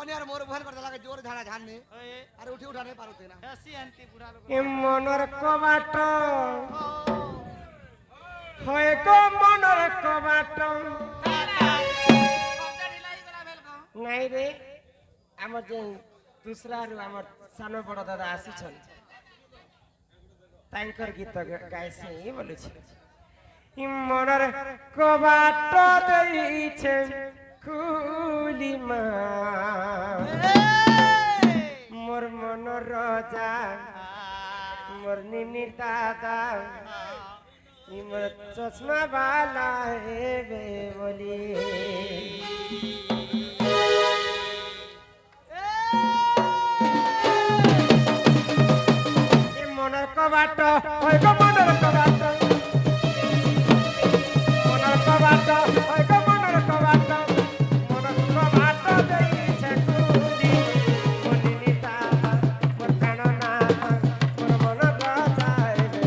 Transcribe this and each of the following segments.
यार मोर भर कर लगा जोर झाड़ा झाड़ने अरे उठी उठा नहीं पारुते ना ऐसी आंटी बुरा लोग ए मनर कबाट होय को मनर कबाट नहीं रे हमर जे दूसरा रु हमर सानो बड़ दादा आसी छन तांकर गीत गाइसे ही बोलै छै इ मनर कबाट देई छै खुली मा मोर मन राजा मोर निनी दादा मोर चश्मा वाला हे बे बोली मनर कबाट होय गो मनर कबाट मनर कबाट होय गो मनर कबाट मनर कबाट देई छै खुली बोली दादा मोर कानना मोर मन राजा हे बे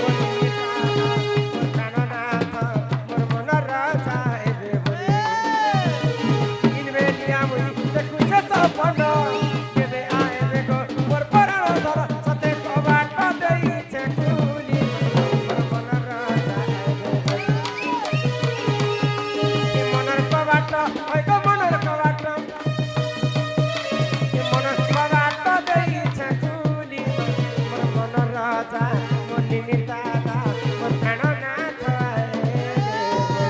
बोली दादा मोर कानना मोर मन राजा हे बे बोली इन बेलिया मुई देखु छ सपन केबे आए देखो मोर पराण धर सते कबाट देई छै खुली मोर मन राजा हे बे बोली मनर कबाट होय गो मनर कबाट मनर कबाट देई छै खुली मोर मन राजा मोर निनी दादा मोर प्राणनाथ हे बे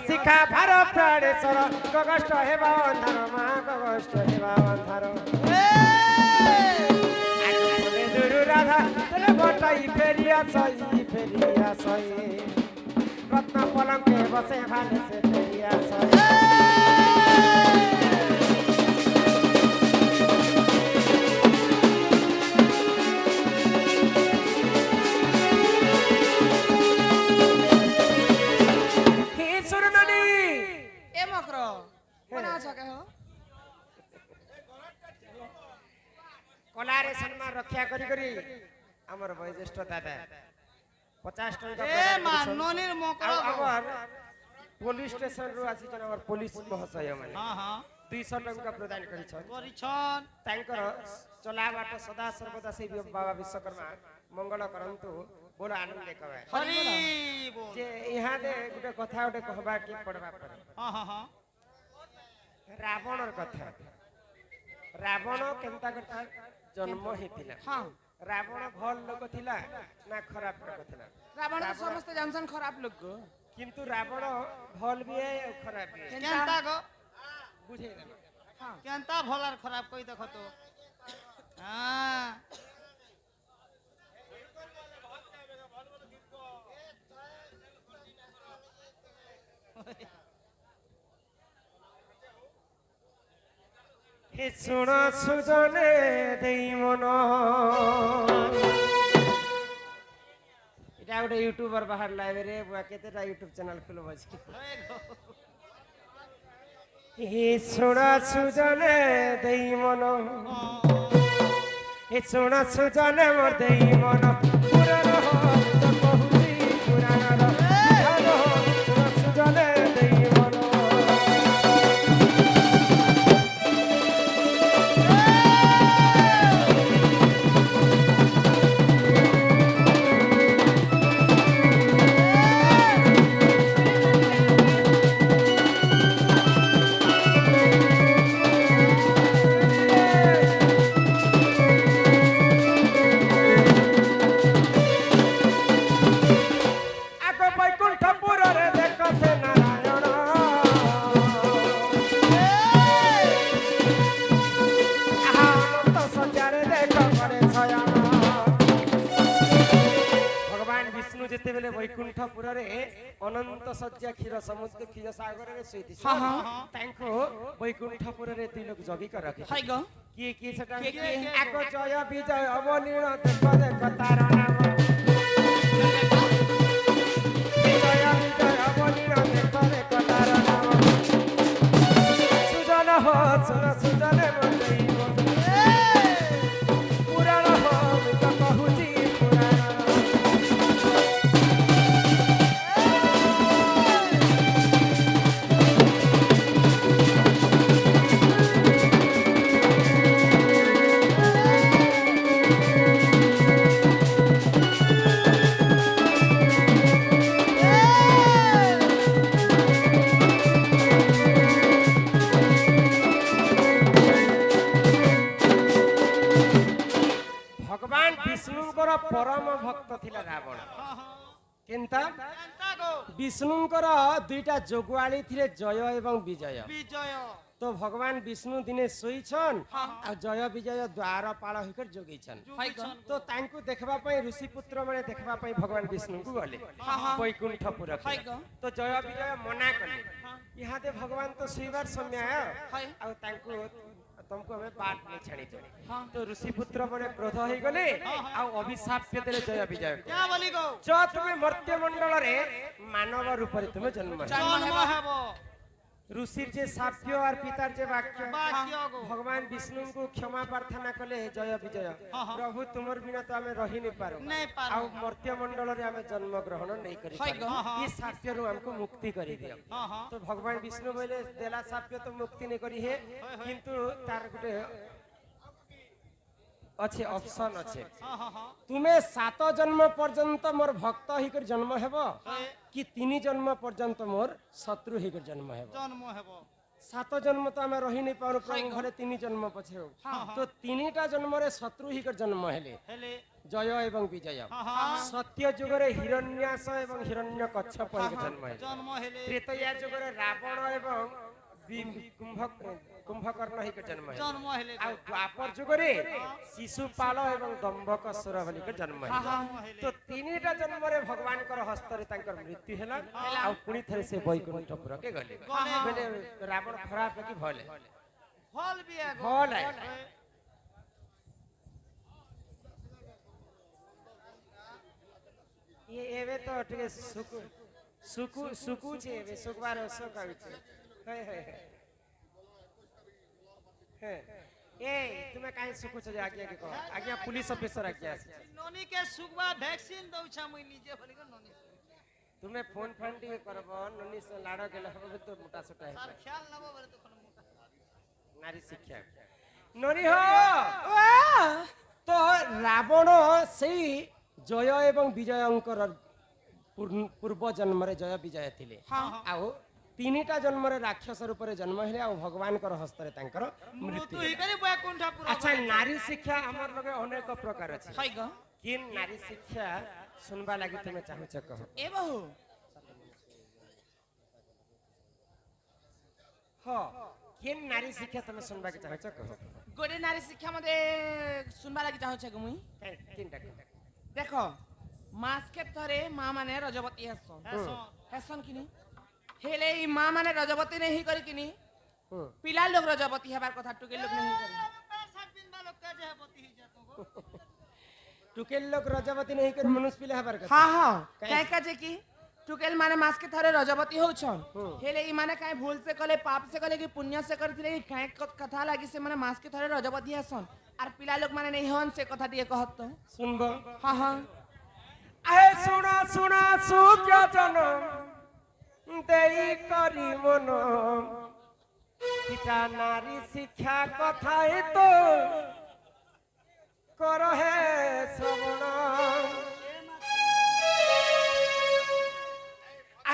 শিখা ভার প্রাণেশ্বর গগষ্ট হেবা অন্ধার মা গগষ্ট হেবা অন্ধার দুরু রাধা তেলে বটাই ফেরিয়া সই রত্ন পলঙ্কে বসে ভালে সে ফেরিয়া সই ए मकरो कोना छ के हो कलारे सम्मान रक्षा करी करी हमर वयोज्येष्ठ दादा 50 टका ए माननीर मकरो हमर पुलिस स्टेशन रु आसी जन हमर पुलिस महाशय माने हां हां 200 टका प्रदान करी छन तांकर चला बाट सदा सर्वदा से बाबा विश्वकर्मा मंगल करंतु बोल आनंद कवे हरि बोल जे यहाँ दे गुटे कथा गुटे कहबा के पड़बा पड़े हां हां हां रावणर कथा रावण केनता करता जन्म हेतिला हां रावण भल लोक थिला ना खराब लोक थिला रावण तो समस्त जानसन खराब लोग गो किंतु रावण भल भी है और खराब भी है केनता गो बुझे ना हां केनता भलार खराब कोई देखो तो हां हे सुन सुजने देई मन इटा गोटे यूट्यूबर बाहर लाइव रे बुआ केतेटा यूट्यूब चैनल खुलबो छी हे सुन सुजने देई मन हे सुन सुजने मोर देई मन पुराण हो तो कहूची पुराण रो सुन सुजने देई मन ଯେତେବେଳେ ବୈକୁଣ୍ଠପୁରରେ ଅନନ୍ତ ଶଯ୍ୟା କ୍ଷୀର ସମୁଦ୍ର କ୍ଷୀର ସାଗରରେ ଶୋଇଥିଲେ ହଁ, ହଁ। ତାଙ୍କୁ ବୈକୁଣ୍ଠପୁରରେ ଦୁଇ ଲୋକ ଜଗିକି ରଖି ହାଇ ଗ କିଏ କିଏ ସେଟା କିଏ, କିଏ? ଆଗ ଜୟ ବିଜୟ ଅବନୀଳ ଦେଖ ଦେଖ ତାର ନାମ ଜୟ ବିଜୟ ଅବନୀଳ ଦେଖ ଦେଖ ତାର ନାମ ସୁଜନ ହୋ ସୁର ସୁଜନ ବନ୍ଦେଇବ ପୁରାଣ ହୋ ମୁଁ ତ କହୁଛି ପୁରାଣ ভগবান বিষ্ণুଙ୍କର পরম ভক্ত ଥିଲା রাবণ কিন্তু এন্তা গো বিষ্ণুଙ୍କର দুইটা যোগুয়ালী ଥିଲେ জয় এবং বিজয় বিজয় তো ভগবান বিষ্ণু দিনে শোইছন হ্যাঁ। আর জয় বিজয় দ্বারপাଳ হইकर যোগেছন হাই গ তো তাଙ୍କୁ দেখবা ପାଇଁ ঋষি পুত্র মানে দেখবা ପାଇଁ ভগবান বিষ্ণুଙ୍କୁ গলে হ্যাঁ, হ্যাঁ। বৈকুণ্ঠপুর হাই গ তো জয় বিজয় মনা কলে ইহাতে ভগবান তো শোইবার সময় হাই ଆଉ ତାଙ୍କୁ ତମକୁ ଆମେ ବାଟ ନେଇ ଛାଡ଼ି ଦେବୁ ହଁ তো ঋষি পুত্র মানে ক্ରୋଧ ହେଇଗଲେ ଆଉ ଅଭିଶାପ ଦେଲେ ଜୟ ବିଜୟ क्या बोली गो ଯ ତୁମେ ମର୍ତ୍ତ୍ୟ ମଣ୍ଡଳରେ ମାନବ ରୂପରେ ତୁମେ ଜନ୍ମ ହେଲ। জন্ম হেব ঋষির যে সাপ্য আর পিতার যে বাক্য বাক্য গো ভগবান বিষ্ণুଙ୍କୁ ক্ষমা প্রার্থনা কলে জয় বিজয় প্রভু তুমর বিনা তো আমি রহি নি পারু नहीं पार ଆଉ ମର୍ତ୍ତ୍ୟ ମଣ୍ଡଳରେ ଆମେ ଜନ୍ମ ଗ୍ରହଣ ନେଇ କରି ହାଇ ଗ ଏ ସାପ୍ୟରୁ ଆମକୁ ମୁକ୍ତି କରି ଦିଅ हाँ हाँ তো ভগবান বিষ্ণু বলে দেলা সাপ্য তো মুক্তি নেই করি হে কিন্তু তার গোটে আছে অপশন আছে हाँ हाँ हाँ তুমি 7 জন্ম পর্যন্ত মোর ভক্ত হইকর জন্ম হেব কি 3 জন্ম পর্যন্ত মোর শত্রু হইকর জন্ম হেব জন্ম হেব 7 জন্ম তো আমি রহি নাই পারু প্রভু ঘরে 3 জন্ম পছে হোক তো 3টা জন্মরে শত্রু হইকর জন্ম হেলে হেলে জয় এবং বিজয় हाँ हाँ সত্য যুগরে হিরণ্যাস এবং হিরণ্য কচ্ছপ হইকর জন্ম হেলে জন্ম হেলে ত্রেতয়া যুগরে রাবণ এবং কুম্ভকর্ণ হইকর জন্ম হেলে জন্ম হেলে আর দ্বাপর যুগরে শিশুপাল এবং দম্ভকসুর হলিকর জন্ম হেলে তো 3টা জন্মরে ভগবানଙ୍କର হস্তরে তাঙ্কর মৃত্যু হেলা আর পুনি থরে সে বৈকুণ্ঠপুর কে গলে বলে রাবণ খরাপ কি ভলে ফল বিয়া গো ভলে ये एवे तो ठीक सुकु सुकु सुकु छे एवे सुकवार सो कहै छे हे हे हे ए तुमे काहे सुकु छे आज्ञा के कह आज्ञा पुलिस ऑफिसर आज्ञा आसी ननी के सुगवा वैक्सीन दउ छ मुई निजे बोली गो ननी तुमे फोन फान टिके करबो ननी से लाडो गेला हबे तो मोटा सोटा तार है ख्याल नबो बोले तो कोन मोटा नारी शिक्षा ननी हो तो रावण सेई जय एवं विजयंकर पूर्व जन्म जय विजय थिले आउ 3टा जन्म राक्षस रूप में जन्म हेले आ भगवान हस्तर मृत्यु मृत्यु ही करे बैकुंठपुर अच्छा नारी शिक्षा हमर लगे अनेक प्रकार अछि हाय ग किन नारी शिक्षा सुनबा लागि तुमे चाहू छ कह ए बहु हो किन नारी शिक्षा तुमे सुनबा के चाहू छ कह गोटे नारी शिक्षा मते सुनबा लागि चाहू छ मुई किनटा देखो मास के थरे मां माने रजवती हसन हसन किनी हेले ई मां माने रजवती नहीं करी किनी पिला लोग रजवती हेबार कथा टुके लोग नहीं करी टुकेल लोग रजवती नहीं कर मनुष्य पिला हबार कथा हां हां काहे का जे की टुकेल माने मास के थरे रजवती हो छन हेले ई माने काहे भूल से कले पाप से कले कि पुण्य से करथिले काहे कथा लागी से माने मास के थरे रजवती हसन आर पिला लोग माने नहीं हन से कथा दिए कहत तो सुनबो हां हां ए सुना सुना सुख्य जनम देई करी मन पिता नारी शिक्षा कथाए तो कर हे श्रवण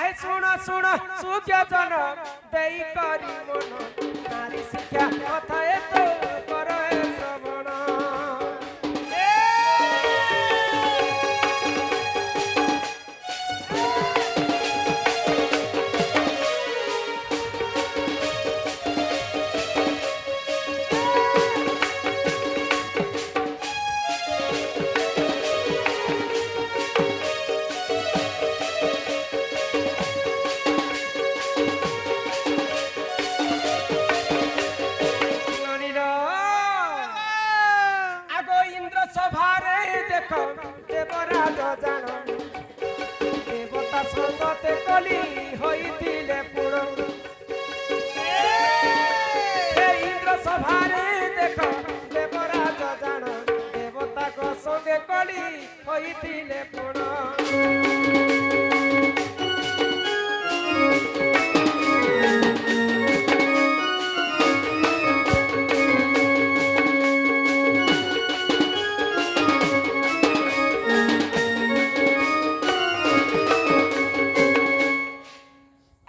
ए सुना सुना सुख्य जनम देई करी मन नारी शिक्षा कथाए तो कर हे श्रवण করিলে পুর এই ইন্দ্র সভারে দেখ দেবরাজ জান দেবতাক সঙ্গে কলি হইতিলে পুর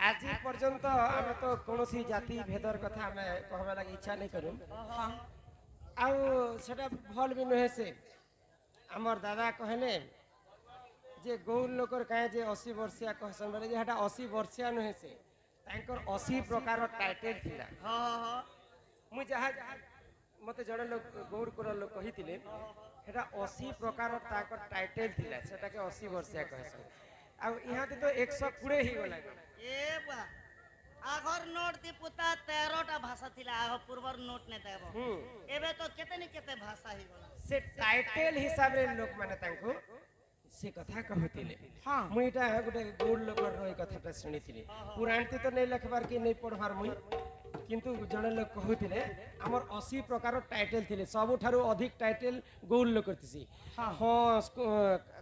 আজি পর্যন্ত আমি তো কোনসি জাতি ভেদর কথা আমি কহবা লাগি ইচ্ছা নাই করুম আউ সেটা ভাল বি নহে সে আমার দাদা কহলে যে গৌর লোকর কায়ে যে 80 বর্ষিয়া কহসন বলে যে এটা 80 বর্ষিয়া নহে সে তাঙ্কর 80 প্রকার টাইটেল থিলা মু যাহা মতে জড়ে লোক গৌর কোর লোক কহিতিলে এটা 80 প্রকার তাঙ্কর টাইটেল থিলা সেটাকে 80 বর্ষিয়া কহসন আউ ইহাতে তো 120 হি গলা এ বা আগর নোট দি পুতা 13টা ভাষা থিলা আগ পূর্বর নোট নে দেব এবে তো কেতেনি কেতে ভাষা হি গলা से टाइटल हिसाब रे लोक माने तांको से कथा कहतिले हां मुई एटा गुटे गौड़ लोकर रोई कथाटा सुनिथिले पुराण तो नै लिखबार कि नै पढबार मुई किंतु जणे लोक कहतिले हमर 80 प्रकार टाइटल थिले सबु थारु अधिक टाइटल गौड़ लोकर थिसी हां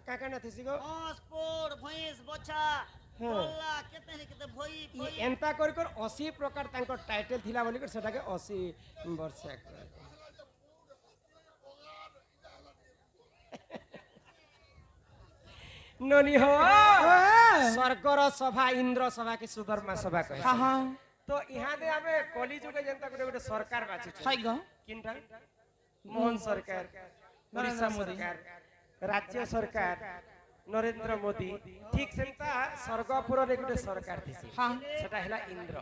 का का न थिसी गो हंस पोर भैंस बच्चा बोला केतेनी केते भई भई एंता कर कर 80 प्रकार तांको टाइटल थिला बोली कर सेटा के 80 वर्ष ननी हो स्वर्गर सभा इंद्र सभा के सुधर्मा सभा कहे हां हां तो यहाँ दे हमें कली जुगे जनता गुटे गुटे सरकार बाछु हाय गो किनटा मोहन सरकार नरेंद्र मोदी राज्य सरकार नरेंद्र मोदी ठीक सेंता स्वर्गपुर रे गुटे सरकार थिसी हां सेटा हैला इंद्र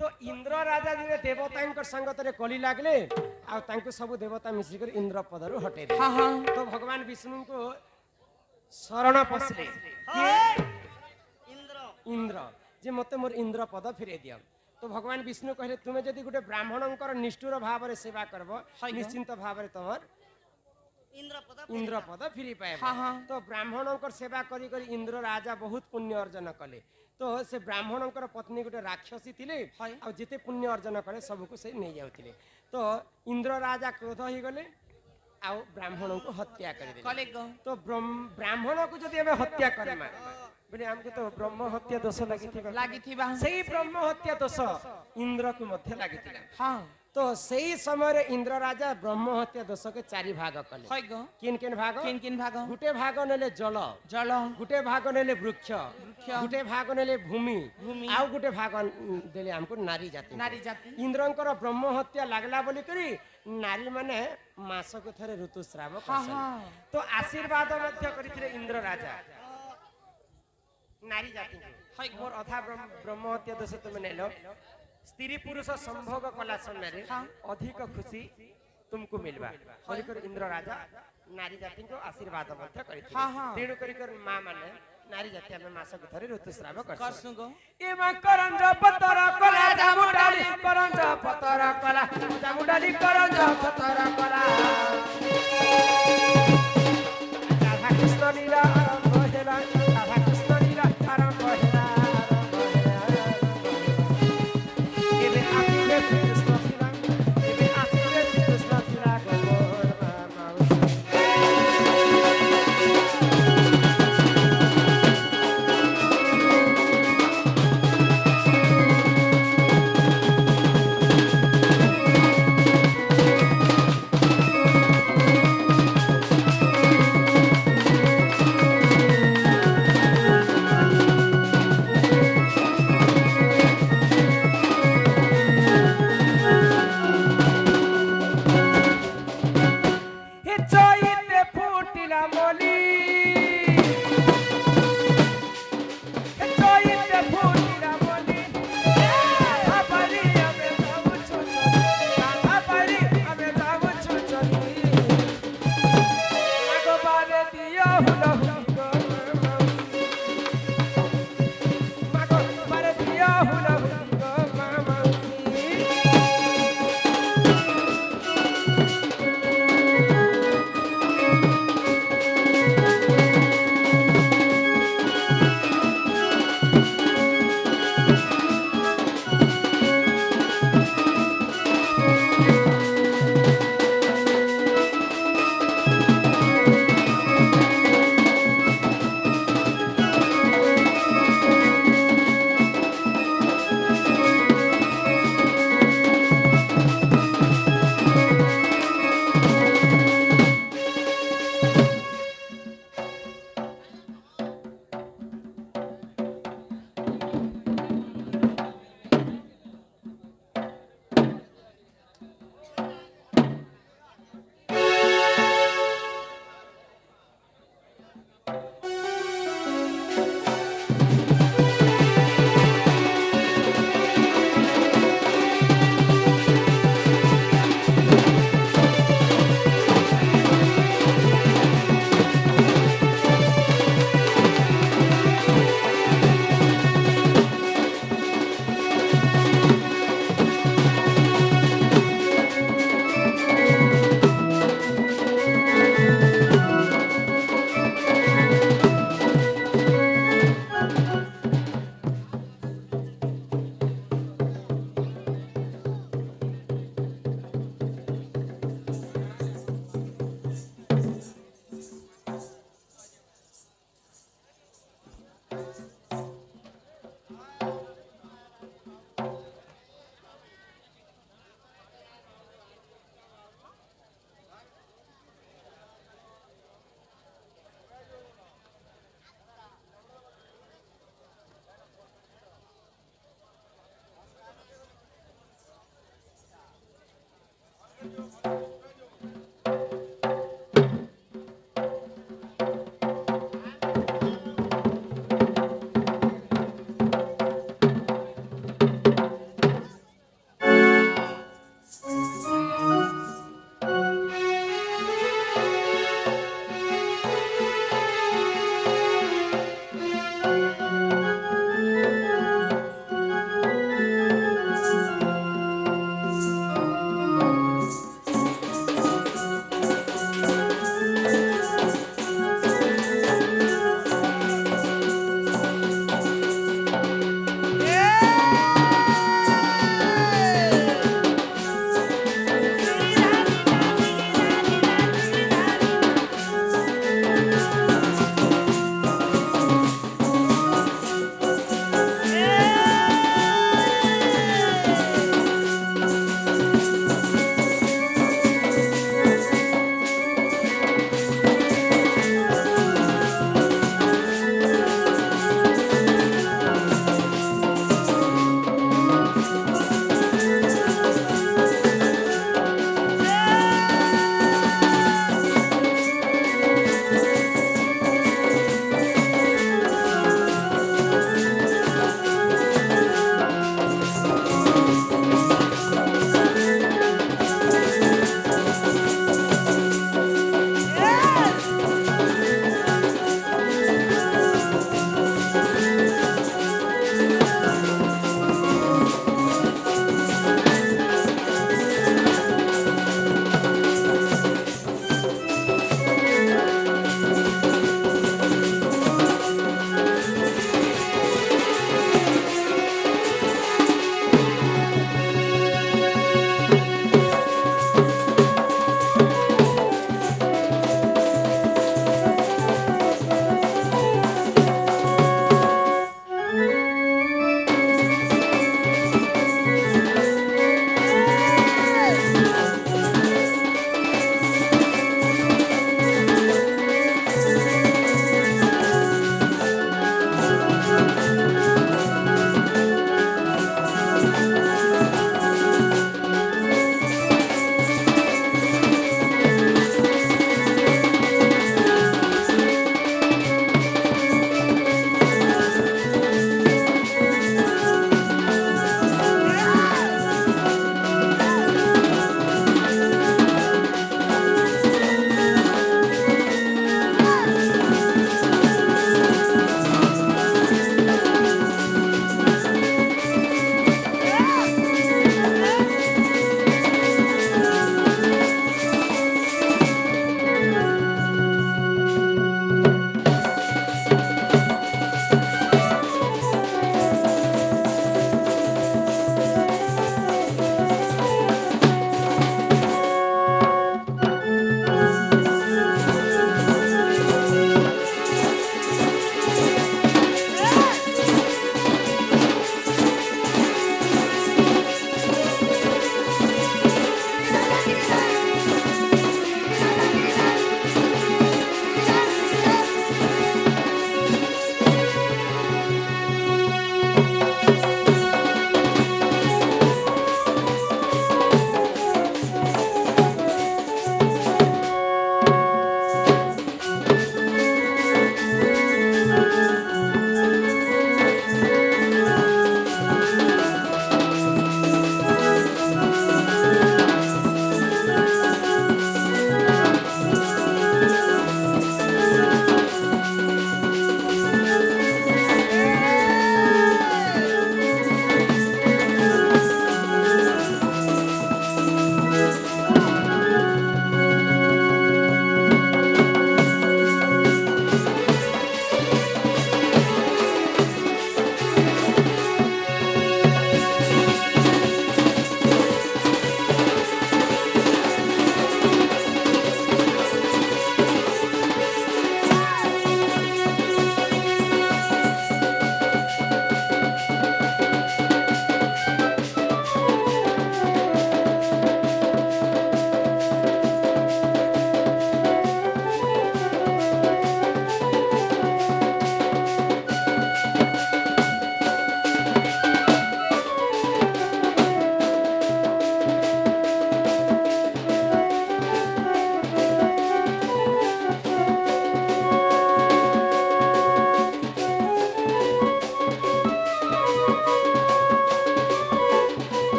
तो इंद्र राजा जी देवतांकर संगत रे कली लागले आ तांको सब देवता मिसी कर इंद्र पदरु हटे हां हां तो भगवान विष्णु को शरण पसले इंद्र इंद्र जे मते मोर इंद्र पद फिरे दिया तो भगवान विष्णु कहले तुमे जदि गुटे ब्राह्मणंकर निष्ठुर भाव रे सेवा करबो निश्चिंत भाव रे तमर इंद्र पद फिरी पाए तो ब्राह्मणंकर सेवा करी करी इंद्र राजा बहुत पुण्य अर्जन कले तो से ब्राह्मणंकर पत्नी गुटे राक्षसी थिले आ जिते पुण्य अर्जन करे सबको से नै जाउथिले तो इंद्र राजा क्रोध ही गले आ ब्राह्मण को हत्या कर दे कले गो तो ब्राह्मण को जदि हमें हत्या करेमा बोले हमको तो ब्रह्म हत्या दोष लागी थिबा सही ब्रह्म हत्या दोष इंद्र को मध्य लागी थिला हां तो सही समय रे इंद्र राजा ब्रह्म हत्या दोष के 4 भाग कले हाय गो किन भाग किन भाग गुटे भाग नेले जल जल गुटे भाग नेले वृक्ष गुटे भाग नेले भूमि आउ गुटे भाग देले हमको नारी जाति इंद्रंकर ब्रह्म हत्या लागला बोली करी नारी माने मासक थरे ऋतुस्राव करसन तो आशीर्वाद मध्य करिथिले इंद्र राजा नारी जाति मोर अथा ब्रह्म हत्या दोष तुम नेलो स्त्री पुरुष संभोग कला समय रे अधिक खुशी तुमको मिलबा बोलिकर इंद्र राजा नारी जाति को आशीर्वाद मध्य करिथिले तेणु करिकर मां माने नारी जाति हमें मासक थरे ऋतुस्राव करसन गो ए मा करंज पतर कला जामुडाली करंज पतर कला जामुडाली करंज पतर कला राधा कृष्ण लीला आरंभ हेला राधा कृष्ण लीला आरंभ हेला एबे आसीले श्री कृष्ण लीला एबे आसीले श्री कृष्ण लीला गोर माउसी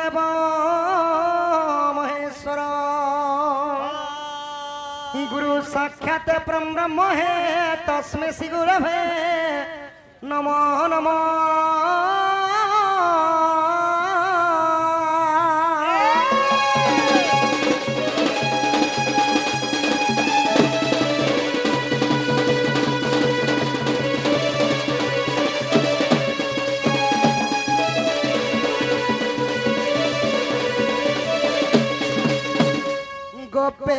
ଦେବ ମହେଶ୍ୱର ଗୁରୁ ସାକ୍ଷାତ ବ୍ରହ୍ମ ହେ ତସ୍ମେ ଶ୍ରୀ ଗୁରଭେ ନମୋ ନମଃ। गोपे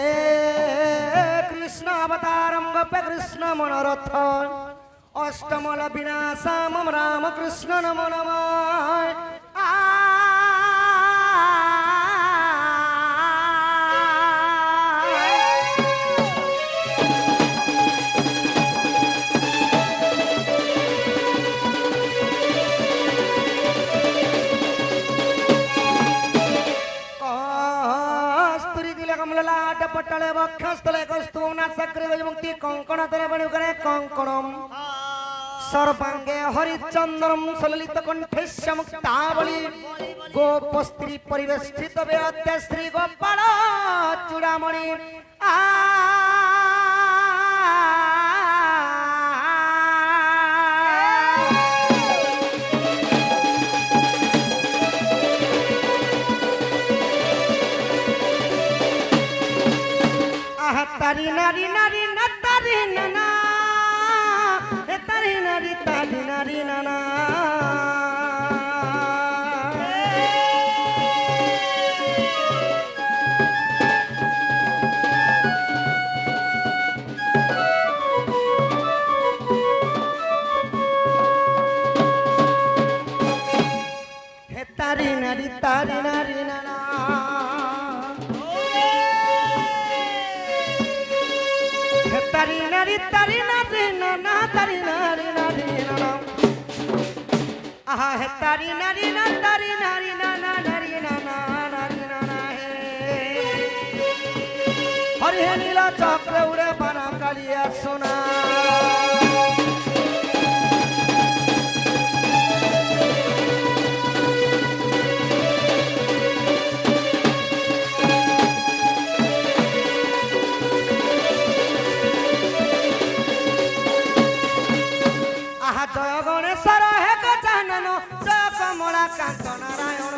कृष्ण अवतारम गोपे कृष्ण मनोरथ अष्टमल विनाशम राम कृष्ण नमो नमः। पटले वक्षस्थले कस्तूना सक्रिय मुक्ति कंकण तले बणि करे कंकणम सर्वांगे हरिचंद्रम सललित कंठेस्य मुक्तावली गोपस्त्री परिवेष्टित वेद्य श्री गोपाल चूड़ामणि तारी नारी नारी ना तारी नाना हे तारी नारी नाना हे तारी नारी नाना तारी नारी नाना तारी नारी नाना आहा है तारी नारी नाना नारी नाना है हरि है नीला चक्र उड़े बना कालिया सोना जय गणेश्वर हे गजानन जय कमला कांत नारायण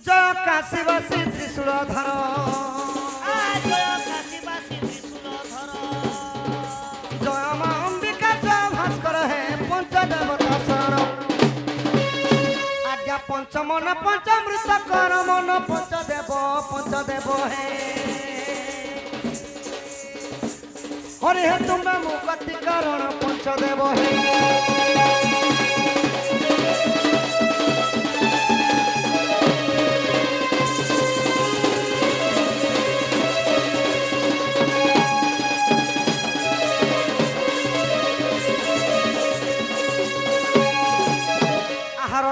जय काशीवासी त्रिशूलधर जय मां अंबिका जय भास्कर हे पंचदेवता शरण आज्ञा पंचमन पंचामृत कर मन पंचदेव हे हरि हे तुम्हें मुक्ति कारण पंचदेव हे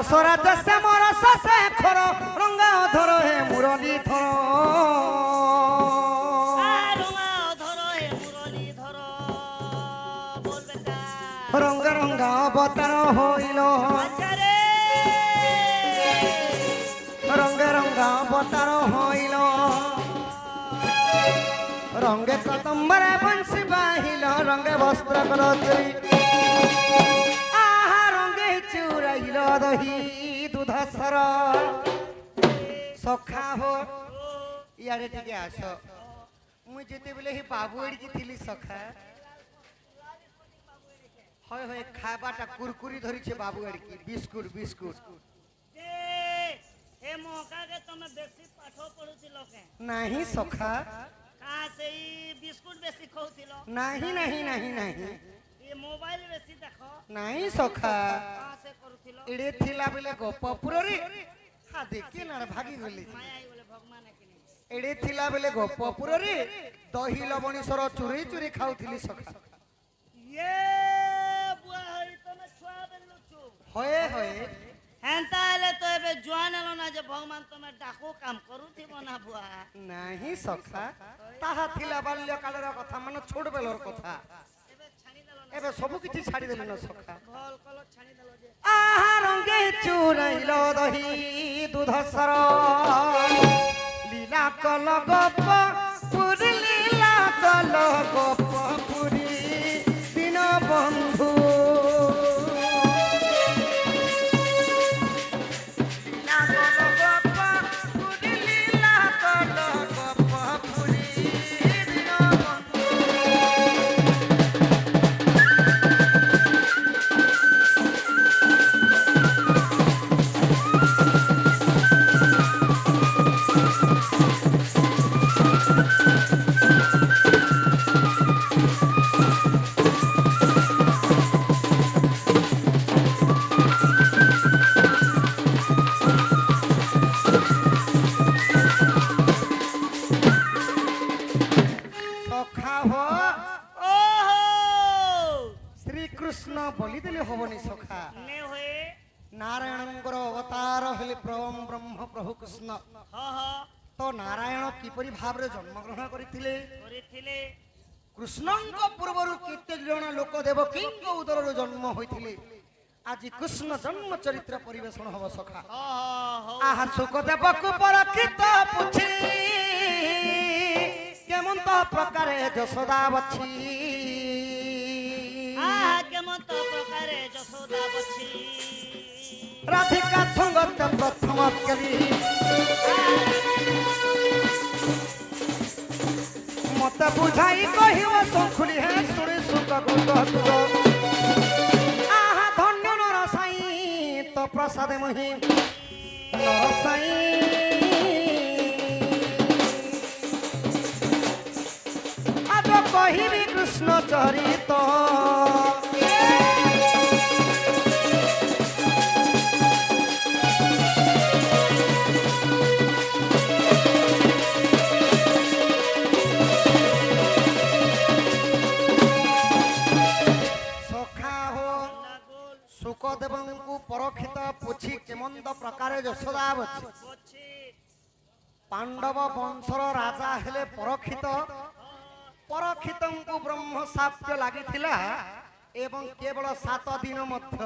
स्वराज से मोर ससे खर रंगा धर हे मुरली धर रंग रंगा अवतार होइल रंग रंगा अवतार होइल रंगे कदम्बरे बंशी बाहिल रंगे वस्त्र कलत्री चूराइल दही दूध सर सखा हो यारे टिके आस मुई जेते बेले ही बाबू एडी थिली सखा होय होय खाबाटा कुरकुरी धरी छे बाबू एडी बिस्कुट बिस्कुट ए मोका के तमे बेसी पाठो पढुथिलो के नाही सखा का से बिस्कुट बेसी खाउथिलो नाही ये मोबाइल बेसी देखो नहीं सखा कहां से करूथिलो एडे थिला बेले गोपपुर रे हा देखि ना भागी गली माया आई बोले भगवान के नहीं एडे थिला बेले गोपपुर रे दही लवणीश्वर चुरी चुरी खाउथिली सखा ये बुआ हई तमे छुआ बेलु छु होए होए हेंता आले तो एबे जुआन आलो ନା ଯେ ଭଗବାନ ତମେ ଡାକୁ କାମ କରୁଥିବ ନା ବୁଆ ନାହିଁ ସଖା ତାହା ଥିଲା ବାଲ୍ୟ କାଳର କଥା ମାନେ ଛୋଟ ବେଳର କଥା ଏବେ ଛାଣିଦେଲ ନା ଏବେ ସବୁ କିଛି ଛାଡ଼ିଦେଲୁ ନା ସଖା ଭଲ କଲ ଛାଣିଦେଲ ଯେ ଆହା ରଙ୍ଗେ ଚୁରାଇଲ ଦହି ଦୁଧ ସର লীলা কল গপ পুরি লীলা কল গপ পুরি দিন বন্ধু লীলা কল গপ পুরি লীলা কল গপ পুরি দিন বন্ধু সখা হো ଓହୋ শ্রীকৃষ্ণ বলিদেলে হবনি সখা নে ହୁଏ নারায়ণଙ୍କର অবতার হেলে পরম ব্রহ্ম প্রভু কৃষ্ণ ହଁ ହଁ তো নারায়ণ কিপরি ভাবে জন্মগ্রহণ করিଥିଲେ କରିଥିଲେ কৃষ্ণଙ୍କ ପୂର୍ବରୁ କେତେ ଜଣ ଲୋକ ଦେବକୀଙ୍କ ଉଦରରୁ ଜନ୍ମ ହୋଇଥିଲେ ଆଜି କୃଷ୍ଣ ଜନ୍ମ ଚରିତ୍ର ପରିବେଷଣ ହବ ସଖା ହଉ ଆହା ସୁଖଦେବକୁ ପରକ୍ଷିତ ପୁଛି କେମନ୍ତ ପ୍ରକାରେ ଯଶୋଦା ବଛି ଆହା କେମନ୍ତ ପ୍ରକାରେ ଯଶୋଦା ବଛି ରାଧିକା ସଙ୍ଗତ ପ୍ରଥମ କଲି মতে বুঝাই কহিব শঙ্খুলি হে শুনি সুত গুদ গুদ আহা ধন্য নরসাই তো প্রসাদে মহি নরসাই আজ কহিবি কৃষ্ণ চরিত ସୁକଦେବଙ୍କୁ ପରକ୍ଷିତ ପୁଛି କେମନ୍ତ ପ୍ରକାରେ ଯଶୋଦା ବଛି ବଛି ପାଣ୍ଡବ ବଂଶର ରାଜା ହେଲେ ପରକ୍ଷିତ ପରକ୍ଷିତଙ୍କୁ ବ୍ରହ୍ମ ଶାପ ଲାଗିଥିଲା ଏବଂ କେବଳ 7 ଦିନ ମଧ୍ୟ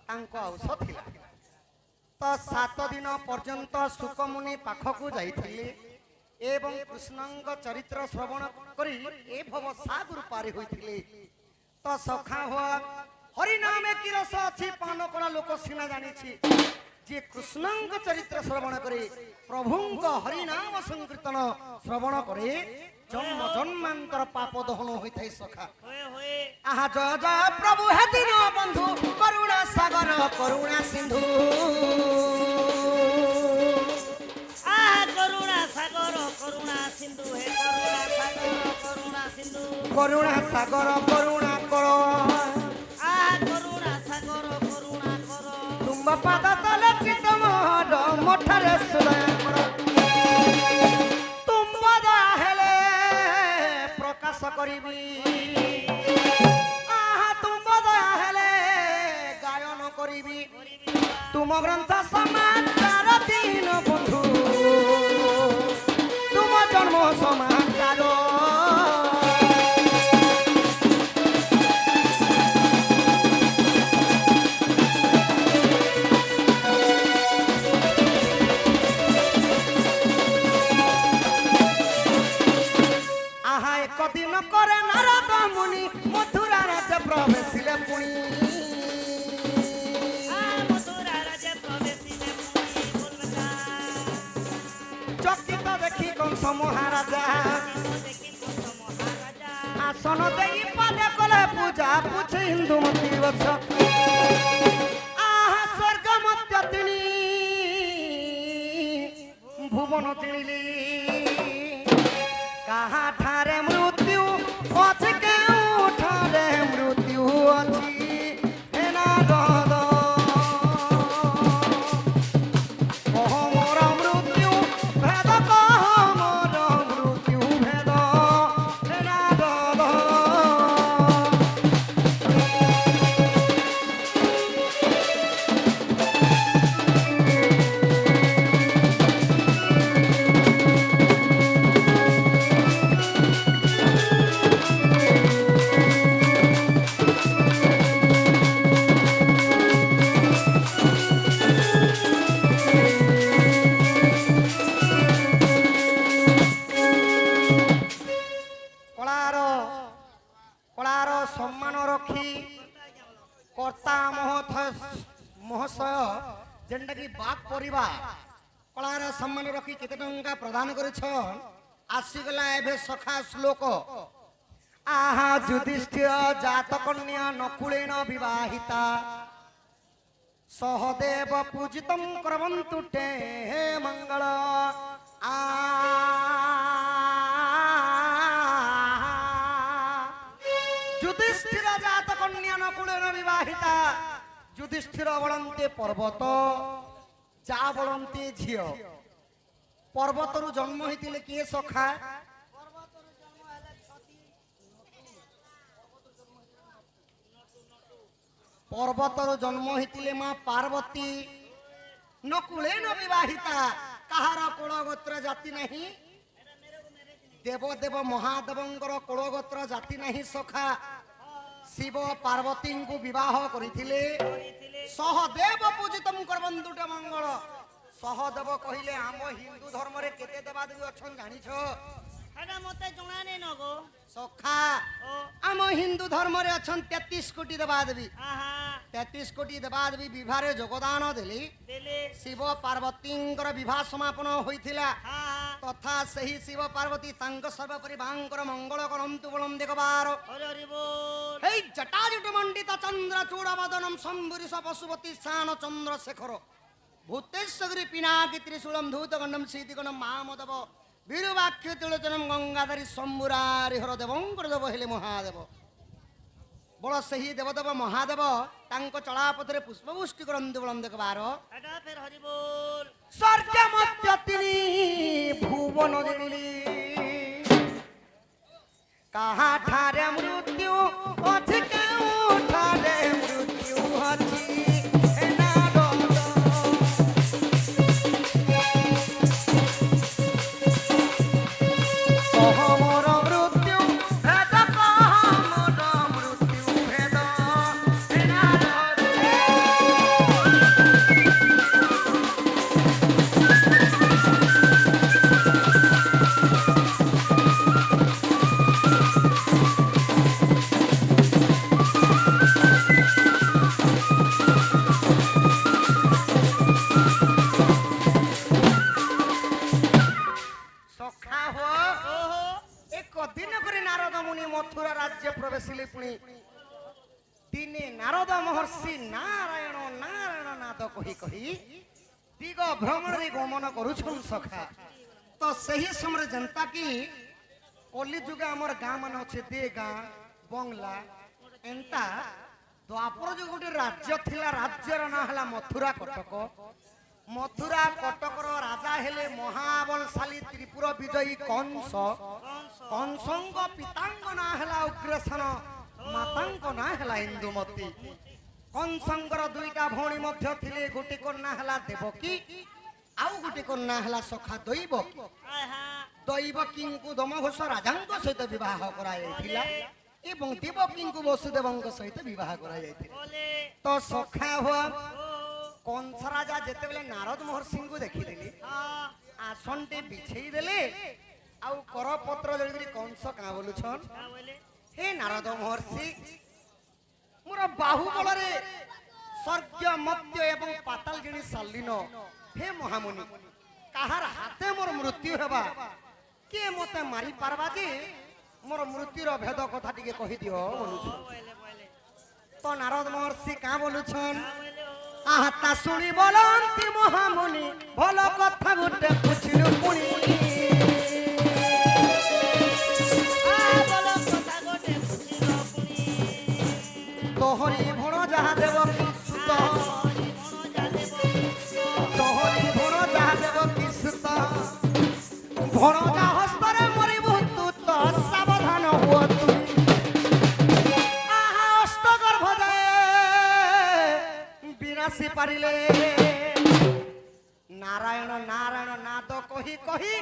ତାଙ୍କ ଆୟୁଷ ଥିଲା ତ 7 ଦିନ ପର୍ଯ୍ୟନ୍ତ ସୁକମୁନି ପାଖକୁ ଯାଇଥିଲେ ଏବଂ କୃଷ୍ଣଙ୍କ ଚରିତ୍ର ଶ୍ରବଣ କରି ଏ ଭବ ସାଗର ପାରି ହୋଇଥିଲେ ତ ସଖା ହୁଆ হরিনামে কি রস আছে পান করা লোক সিনা জানিছি যে কৃষ্ণଙ୍କ চরিত্র শ্রবণ করে প্রভুଙ୍କ হরিনাম সংকীর্তন শ্রবণ করে জন্ম জন্মান্তর পাপ দহন হইথাই সখা ହୁଏ ହୁଏ আহা জয় জয় প্রভু হে দীন বন্ধু করুণা সাগর করুণা সিন্ধু আহা করুণা সাগর করুণা সিন্ধু হে করুণা সাগর করুণা সিন্ধু করুণা সাগর করুণা কর আহা করুণা সাগর করুণা কর তুম্ব পাদ তলে চিত মহড মঠারে সুদয়া কর তুম্ব দয়া হেলে প্রকাশ করিবি আহা তুম্ব দয়া হেলে গায়ন করিবি তুম গ্রন্থ সমাচার দিন বন্ধু তুম জন্ম সমাচার আহা একদিন করে নারদ মুনি মথুরা রাজ্য প্রবেশিলে পুনি আহা মথুরা রাজে প্রবেশিলে পুনি বলগা চকিত দেখি কংস মহারাজা দেখি কত মহারাজা আসন দেই পাদে কলে পূজা পুছে হিন্দু মতি বৎস আহা স্বর্গ মধ্য তিনি ভুবন চিনিলি কাহা ঠারে মৃত্যু আছে কেউ ঠারে মৃত্যু আছে হে নারদ কহ মোর মৃত্যু ভেদ কহ মোর মৃত্যু ভেদ হে নারদ परिवार कलार सम्मान रखी केते टंका प्रदान करिछन आसीगला एभे सखा श्लोक आहा युधिष्ठिर जात कन्या नकुलेन विवाहिता सहदेव पूजितं क्रमन्तु ते मंगल आ युधिष्ठिर जात कन्या नकुलेन विवाहिता युधिष्ठिर बलन्ते पर्वत जा बलन्ते झियो पर्वतरु जन्म होइतिले किए सखा पर्वतर जन्म होइतिले मां पार्वती नकुलेन विवाहिता कहार कुलगोत्र जाति नहीं देवदेव महादेवंकर कुलगोत्र जाति नहीं सखा शिव पार्वती को विवाह करिथिले सहदेव पूजितम करबंदुटे मंगल सहदेव कहिले आम हिंदू धर्म रे केते देवादेवी अछन जानिछो हेडा मते जणाने नगो सखा आम हिंदू धर्म रे अछन 33 कोटी देवादेवी आहा 33 कोटी देवादेवी विवाह योगदान देली देले शिव पार्वतींकर विवाह समापन होइथिला आहा तथा सही शिव पार्वती तांग सर्वपरि बांकर मंगल करंतु बलम देखबार हरि हरि बोल हे जटाजुट मंडित चंद्र चूड़ावदनम शंभुरिष पशुपति शान चंद्रशेखर भूतेश्वरी पिनाकी त्रिशूलम धूतगंडम शीतिगणम महामदव वीरवाक्य तुलचनम गंगाधरी शंभुरारि हर देवंकर देव हेले महादेव बड़ सही देवदेव महादेव तांको चलापथरे पुष्पवृष्टि करंतु बलम देखबार हेडा फिर हरि बोल स्वर्ग मध्य तिनी भुवन जनिली कहाँ ठारे मृत्यु अछि केउ ठारे मृत्यु अछि हे नारद कह मोर मृत्यु भेद कह मोर मृत्यु भेद हे नारद सखा हो ओहो एक दिन करे नारद मुनि मथुरा राज्य प्रवेशिले पुणी दिने नारद महर्षि नारायण नारायण नाद कही कही दिग भ्रमण रे गमन करुछन सखा तो सही समय जनता की कली जुग हमर गां मान अछि दे गां बंगला एंता द्वापर जो गोटे राज्य थिला राज्यर ना हला मथुरा कटक मथुरा कटकर राजा हेले महाबलशाली त्रिपुर विजयी कंस कंसंग पितांग ना हला उग्रसेन मातांग ना हला इंदुमती कंसंगर दुईटा भौणी मध्य थिले गोटे कन्या हला देवकी आउ गोटे कन्या हला सखा दैवकी आहा दैवकी को दमघोष राजांक सहित विवाह कराइथिला एवं देवकी को वसुदेवंक सहित विवाह कराइथिला बोले तो सखा हो ओ कंस राजा जेते बेले नारद महर्षि को देखिदेली हां आसनटे बिछेई देले आउ करपत्र जळिगरी कंस का बोलुछन का बोले हे नारद महर्षि मोर बाहुबल रे स्वर्ग मध्य एवं पाताल जिनी सालिन हे महामुनि काहार हाथे मोर मृत्यु हेबा के मते मारी पारबा जे मोर मृत्युर भेद कथा टिके कहि दियो बोलुछन बोले बोले तो नारद महर्षि का बोलुछन का बोले ओ आहाता सुनी बोलंती महामुनि भलो कथा गुटे पुछिलु पुणी आ बोलो कथा गोटे पुछिलो पुनी तोहरी भण जहा देव की सुत हरि मनो जाने बोल तोहरी भण जहा देव की सुत भण जा हस्तरे मरिबु तू तो सावधान हुଅ तू आहा अष्टगर्भ जाए विनाशी पारिले नारायण नारायण नाद कही कही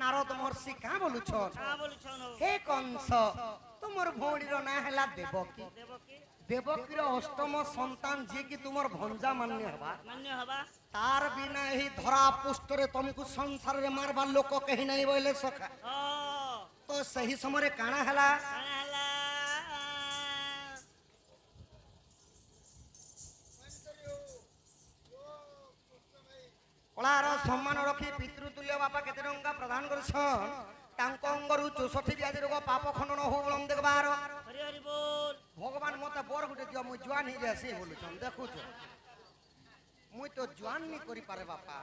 नारद महर्षि का बोलुछन का बोलछन हे कंस तुमर भौणीर ना हला देवकी देवकी देवकीर अष्टम संतान जे कि तुमर भंजा मान्य हबा मान्य हवा तार बिना ही धरा पुष्टरे तुमको संसार रे मारबा लोक कहि नहीं बोले सखा ओ तो सही समय काना हला काना हला କଳାର ସମ୍ମାନ ରଖି ପିତୃତୁଲ୍ୟ ବାପା କେତେ ଟଙ୍କା ପ୍ରଦାନ କରିଛନ୍ ତାଙ୍କ ଅଙ୍ଗରୁ 64 ବ୍ୟାଧି ରୋଗ ପାପ ଖଣ୍ଡନ ହଉ ବଳମ୍ ଦେଖବାର হরি হরি বল ভগবান মতে বর গুটে দিও মুই জোয়ান হই যাসি বলুছন দেখুছ মুই তো জোয়ান নি করি পারে বাপা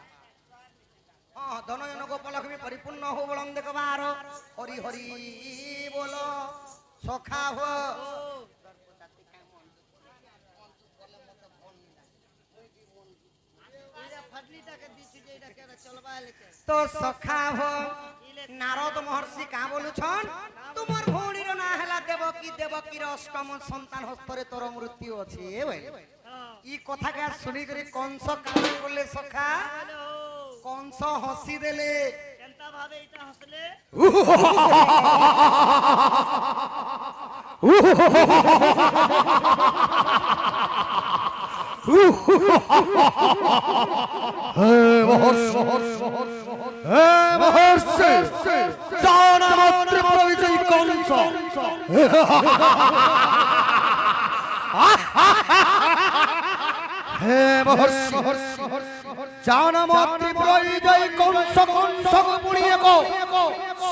হ্যাঁ ধনজন গোপলক্ষ্মী পরিপূর্ণ হো বলম দেখবার হরি হরি বল সখা হো এইটা ফাটলিটাকে দিছি যে এটা কেন চলবা লেকে তো সখা হো নারদ মহর্ষি কা বলুছন তোমার ভৌণীর না হেলা দেবকীর অষ্টম সন্তান হস্তরে তোর মৃত্যু আছে ই কথাকে শুনি করে কংস কাম করলে সখা হ্যালো কংস হসি দেলে কেনতা ভাবে এটা হসলে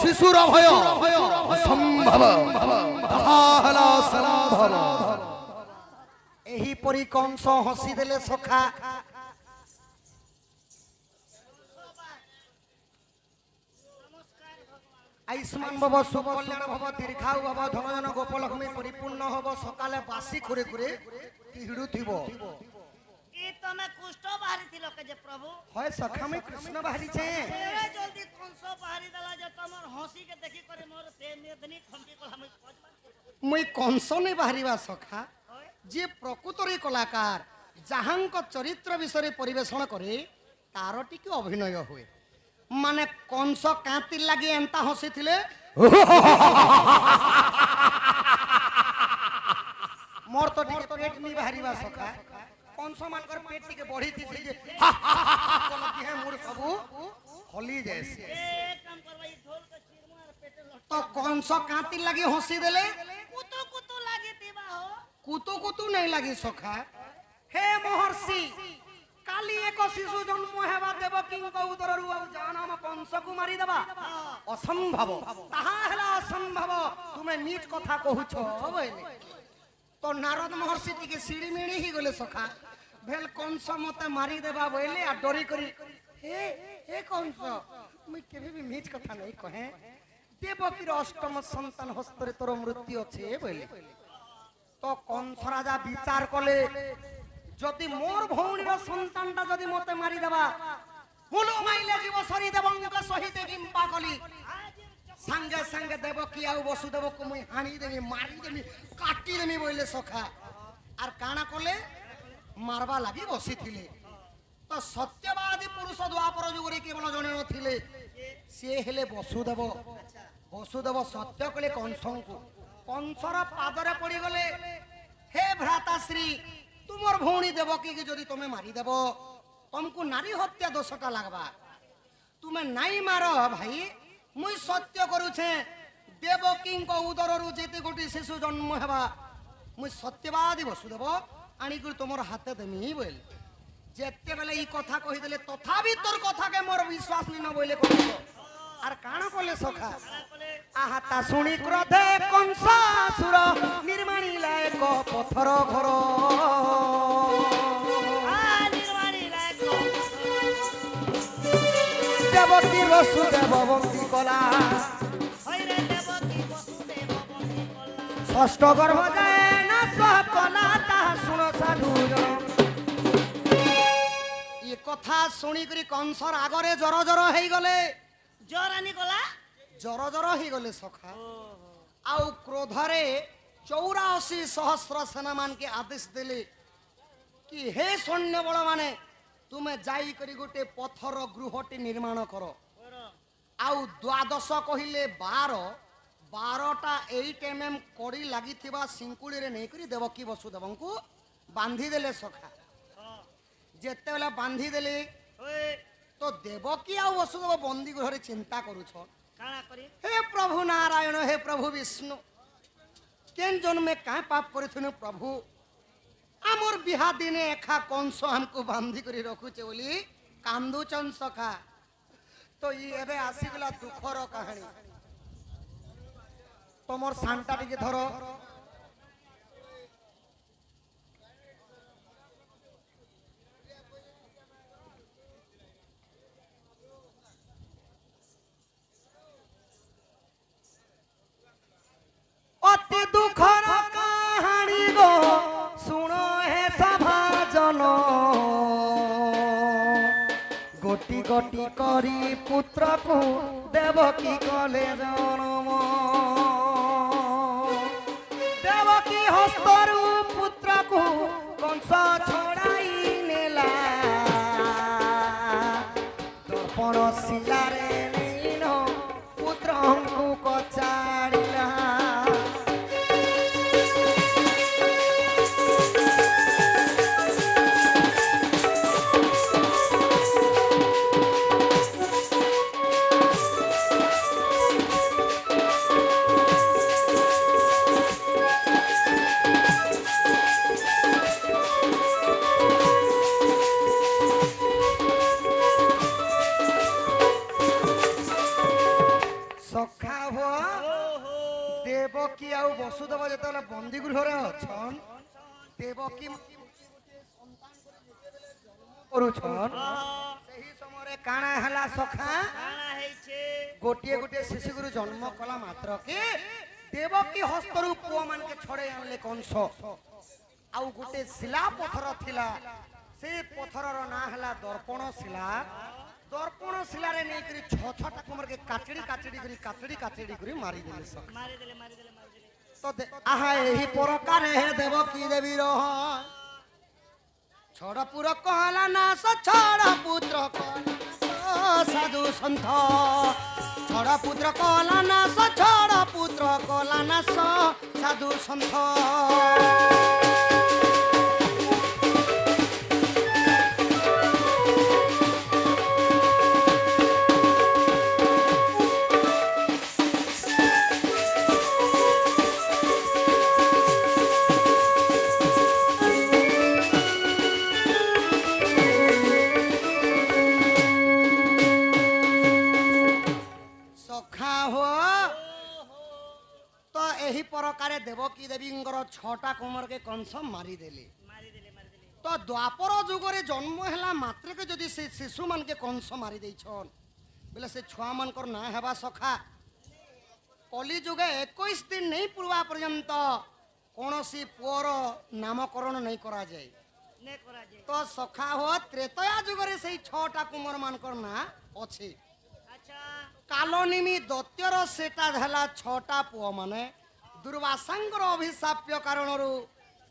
শিশুর ভয় অসম্ভব সম্ভব এহিপরি কংস হসি দেলে সখা আয়ুষ্মান ভব সুকল্যাণ ভব দীর্ঘায়ু ভব ধনজন গোপলক্ষ্মী পরিপূর্ণ হব সকালে বাসি ঘুরে ঘুরে হিড়ুথিব কি তুমি কুষ্ঠ বাহারি থিল কে যে প্রভু হয় সখা মই কৃষ্ণ বাহারিছে এরে জলদি কংস বাহারি দেলা যে তোমার হসি কে দেখি করে মোর তে মেদনি খম্পি কলা মই খোঁজবা মই কংস নে বাহারিবা সখা হয় যে প্রকৃতরে কলাকার যাহাঙ্ক চরিত্র বিষয়ে পরিবেশন করে তার টিকে অভিনয় হুয়ে মানে কংস কাঁতির লাগি এন্তা হসিলে মোর তো টিকে পেট নি বাহারিবা সখা কংস মানকর পেট টিকে বড়ি দিছে যে কলকি হে মোর সবু হলি যাইছে এ কাম করবা ই ঢোল কে চিরমু আর পেটে লট তো কংস কাঁতির লাগি হসি দেলে কুতু কুতু লাগি দিবা হো কুতু কুতু নাই লাগি সখা হে মহর্ষি কালি এক শিশু জন্ম হেবা দেবকীঙ্ক উদররু আর জানাম কংসকু মারি দেবা অসম্ভব তাহা হেলা অসম্ভব তুমি নিজ কথা কহুছ বইলে তো নারদ মহর্ষি টিকে সিড়ি মিড়ি হি গলে সখা ভেল কংস মতে মারি দেবা বইলে আর ডরি করি হে হে কংস মুই কেবে বি নিজ কথা নাই কহে দেবকীর অষ্টম সন্তান হস্তরে তোর মৃত্যু আছে বইলে তো কংস রাজা বিচার কলে যদি মোর ভৌণীর সন্তানটা যদি মতে মারি দেবা হুলু মাইলে জীব সরি দেবঙ্গ সহিতে কিম্পা কলি সঙ্গে সঙ্গে দেবকী আউ বসুদেবকে মুই হানি দেবি মারি দেবি কাটি দেবি বইলে সখা আর কানা কলে মারবা লাগি বসিছিলে তো সত্যবাদী পুরুষ দ্বাপর যুগরে কেবল জনে নথিলে সে হেলে বসুদেব বসুদেব সত্য কলে কংসଙ୍କୁ কংসর পাদরে পড়ি গলে হে ভ্রাতাশ্রী তোমার ভৌণী দেবকী যদি তুমি মারি দেব তোমাকে নারী হত্যা দোষটা লাগবা তুমি নাই মার ভাই মুই সত্য করুছে দেবকীঙ্ক উদররু যেতে গোটি শিশু জন্ম হেবা মুই সত্যবাদী বসুদেব আনিকি তোমার হাতে দেমি বইলে যেতেবেলে এই কথা কহিদেলে তথাপি তোর কথাকে মোর বিশ্বাস নিন বইলে কহিল আর কাণ কলে সখা আহা তা শুনি ক্রোধে কংসাসুর নির্মাণিলা এক পথর ঘর আ নির্মাণী লাগো দেবকী বসুদেব বন্দী কলা হইরে দেবকী বসুদেব বন্দী কলা ষষ্ঠ গর্ভ যায় না সহ কলা তাহা শুণ সাধু ই কথা শুনিকরি কংসর আগরে জর জর হয়ে গলে জরানি কলা জর জর হয়ে গলে সখা আউ ক্রোধরে 84 সহস্র সেনা মানকে আদেশ দেলে কি হে সৈন্য বল মানে তুমি যাই করি গোটে পথর গৃহটি নির্মাণ কর আউ দ্বাদশ কহিলে 12টা 8 mm কড়ি লাগিথিবা সিঙ্কুড়িরে নেই করি দেবকী বসুদেবଙ୍କୁ বাঁধি দেলে সখা যেতেবেলে বাঁধি দেলে ওই তো দেবকী আউ বসুদেব বন্দী গৃহরে চিন্তা করুছ কাଣା করি হে প্রভু নারায়ণ হে প্রভু বিষ্ণু কেন জন্মে কাঁ পাপ করেছিনু প্রভু আমার বিহা দিনে একা কংস আমকু বান্ধি করে রখুছে বলি କାନ୍ଦୁଚନ୍ ସଖା ତ ଇ ଏବେ ଆସିଗଲା ଦୁଃଖର କାହାଣୀ ତମର ସାନ୍ଟା ଟିକେ ଧର অতি দুঃখর কাহাণী গো শুনো হে সভাজন গোটি গোটি করি পুত্রকু দেবকী কলে জনম দেবকী হস্তরু পুত্রকু কংস ছড়াই নেলা দর্পণ শিলারে নেইন পুত্রଙ୍କୁ কচাড়িলা সখা হো দেবকী আউ বসুদেব যেতবেলে বন্দী গৃহরে অছন দেবকী করুছন সেই সময়ে কাଣା হেলা সখা কাଣା ହେଇଛେ গোটিয়ে গোটিয়ে শিশুগুরু জন্ম কলা মাত্র কি দেবকী হস্তরু পুଅ মানকে ছড়াই আনলে কংস আউ গোটে শিলা পথর থিলা সে পথরর না হেলা দর্পণ শিলা দর্পণ শিলারে নেই করি ছ ছটা কুমরকে কাচড়ি কাচড়ি করি মারি দিলে সখা ମାରିଦେଲେ ମାରିଦେଲେ ମାରିଦେଲେ তো আহা এই প্রকারে হে দেবকী দেবীর ছড় পুর কলা নাশ ছড় পুত্র সাধু সন্থ ছড় পুত্র কলা নাশ ছড় পুত্র কলা নাশ সাধু সন্থ ଏହି ପ୍ରକାରେ ଦେବକୀ ଦେବୀଙ୍କର ଛଅଟା କୁମରକେ କଂସ ମାରିଦେଲେ ମାରିଦେଲେ ମାରିଦେଲେ ତ ଦ୍ୱାପର ଯୁଗରେ ଜନ୍ମ ହେଲା ମାତ୍ରକେ ଯଦି ସେ ଶିଶୁମାନକେ କଂସ ମାରି ଦେଇଛନ୍ ବୋଲେ ସେ ଛୁଆମାନଙ୍କର ନାଁ ହେବା ସଖା କଲି ଯୁগে 21 ଦିନ ନେଇ ପୂର୍ବା ପର୍ଯ୍ୟନ୍ତ କୌଣସି ପୁଅର ନାମକରଣ ନେଇ କରାଯାଏ ନେ କରାଯାଏ ତ ସଖା ହୋ ତ୍ରେତୟା ଯୁଗରେ ସେଇ ଛଅଟା କୁମର ମାନଙ୍କର ନାଁ ଅଛି ଆଚ୍ଛା କାଲନିମି ଦୈତ୍ୟର ସେଟା ହେଲା ଛଅଟା ପୁଅ ମାନେ ଦୁର୍ବାସାଙ୍କର ଅଭିଶାପ୍ୟ କାରଣରୁ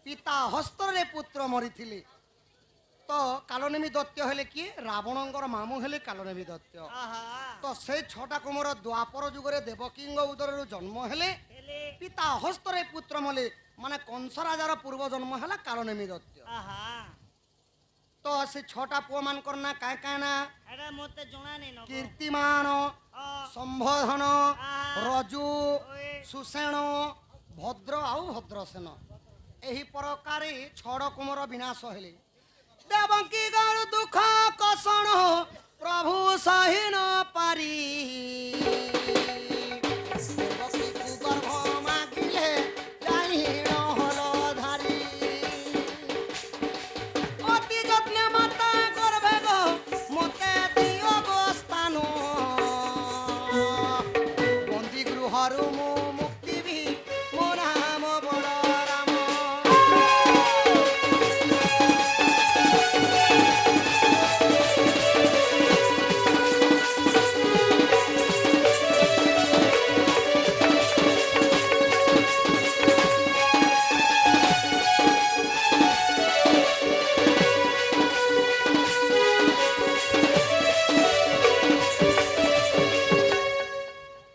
ପିତା ହସ୍ତରେ ପୁତ୍ର ମରିଥିଲେ ତ କାଲନିମି ଦୈତ୍ୟ ହେଲେ କିଏ ରାବଣଙ୍କର ମାମୁଁ ହେଲେ କାଲନିମି ଦୈତ୍ୟ ଆହା ତ ସେଇ ଛଅଟା କୁମର ଦ୍ୱାପର ଯୁଗରେ ଦେବକୀଙ୍କ ଉଦରରୁ ଜନ୍ମ ହେଲେ ହେଲେ ପିତା ହସ୍ତରେ ପୁତ୍ର ମଲେ ମାନେ କଂସ ରାଜାର ପୂର୍ବ ଜନ୍ମ ହେଲା କାଲନିମି ଦୈତ୍ୟ ଆହା ତ ସେ ଛଅଟା ପୁଅ ମାନଙ୍କର ନା କାଏ କାଏ ନା ଏଟା ମତେ ଜଣା ନାଇଁ ନ କୀର୍ତ୍ତିମାନ ସମ୍ବୋଧନ ରଜୁ ଓଏ ସୁଷେଣ ଭଦ୍ର ଆଉ ଭଦ୍ରସେନ ଏହି ପ୍ରକାରେ ଛଡ଼ କୁମର ବିନାଶ ହେଲେ ଦେବକୀ ଗରୁ ଦୁଃଖ କଷଣ ପ୍ରଭୁ ସହି ନ ପାରି ଦେବକୀକୁ ଗର୍ଭ ମାଗିଲେ ଜାଣିଣ ହଲ ଧାରି অতি যত্নে মাতা করবে গো মতে দিও গো স্থান বন্দি গৃহরু মু মুক্তি বি মো নাম বড় রাম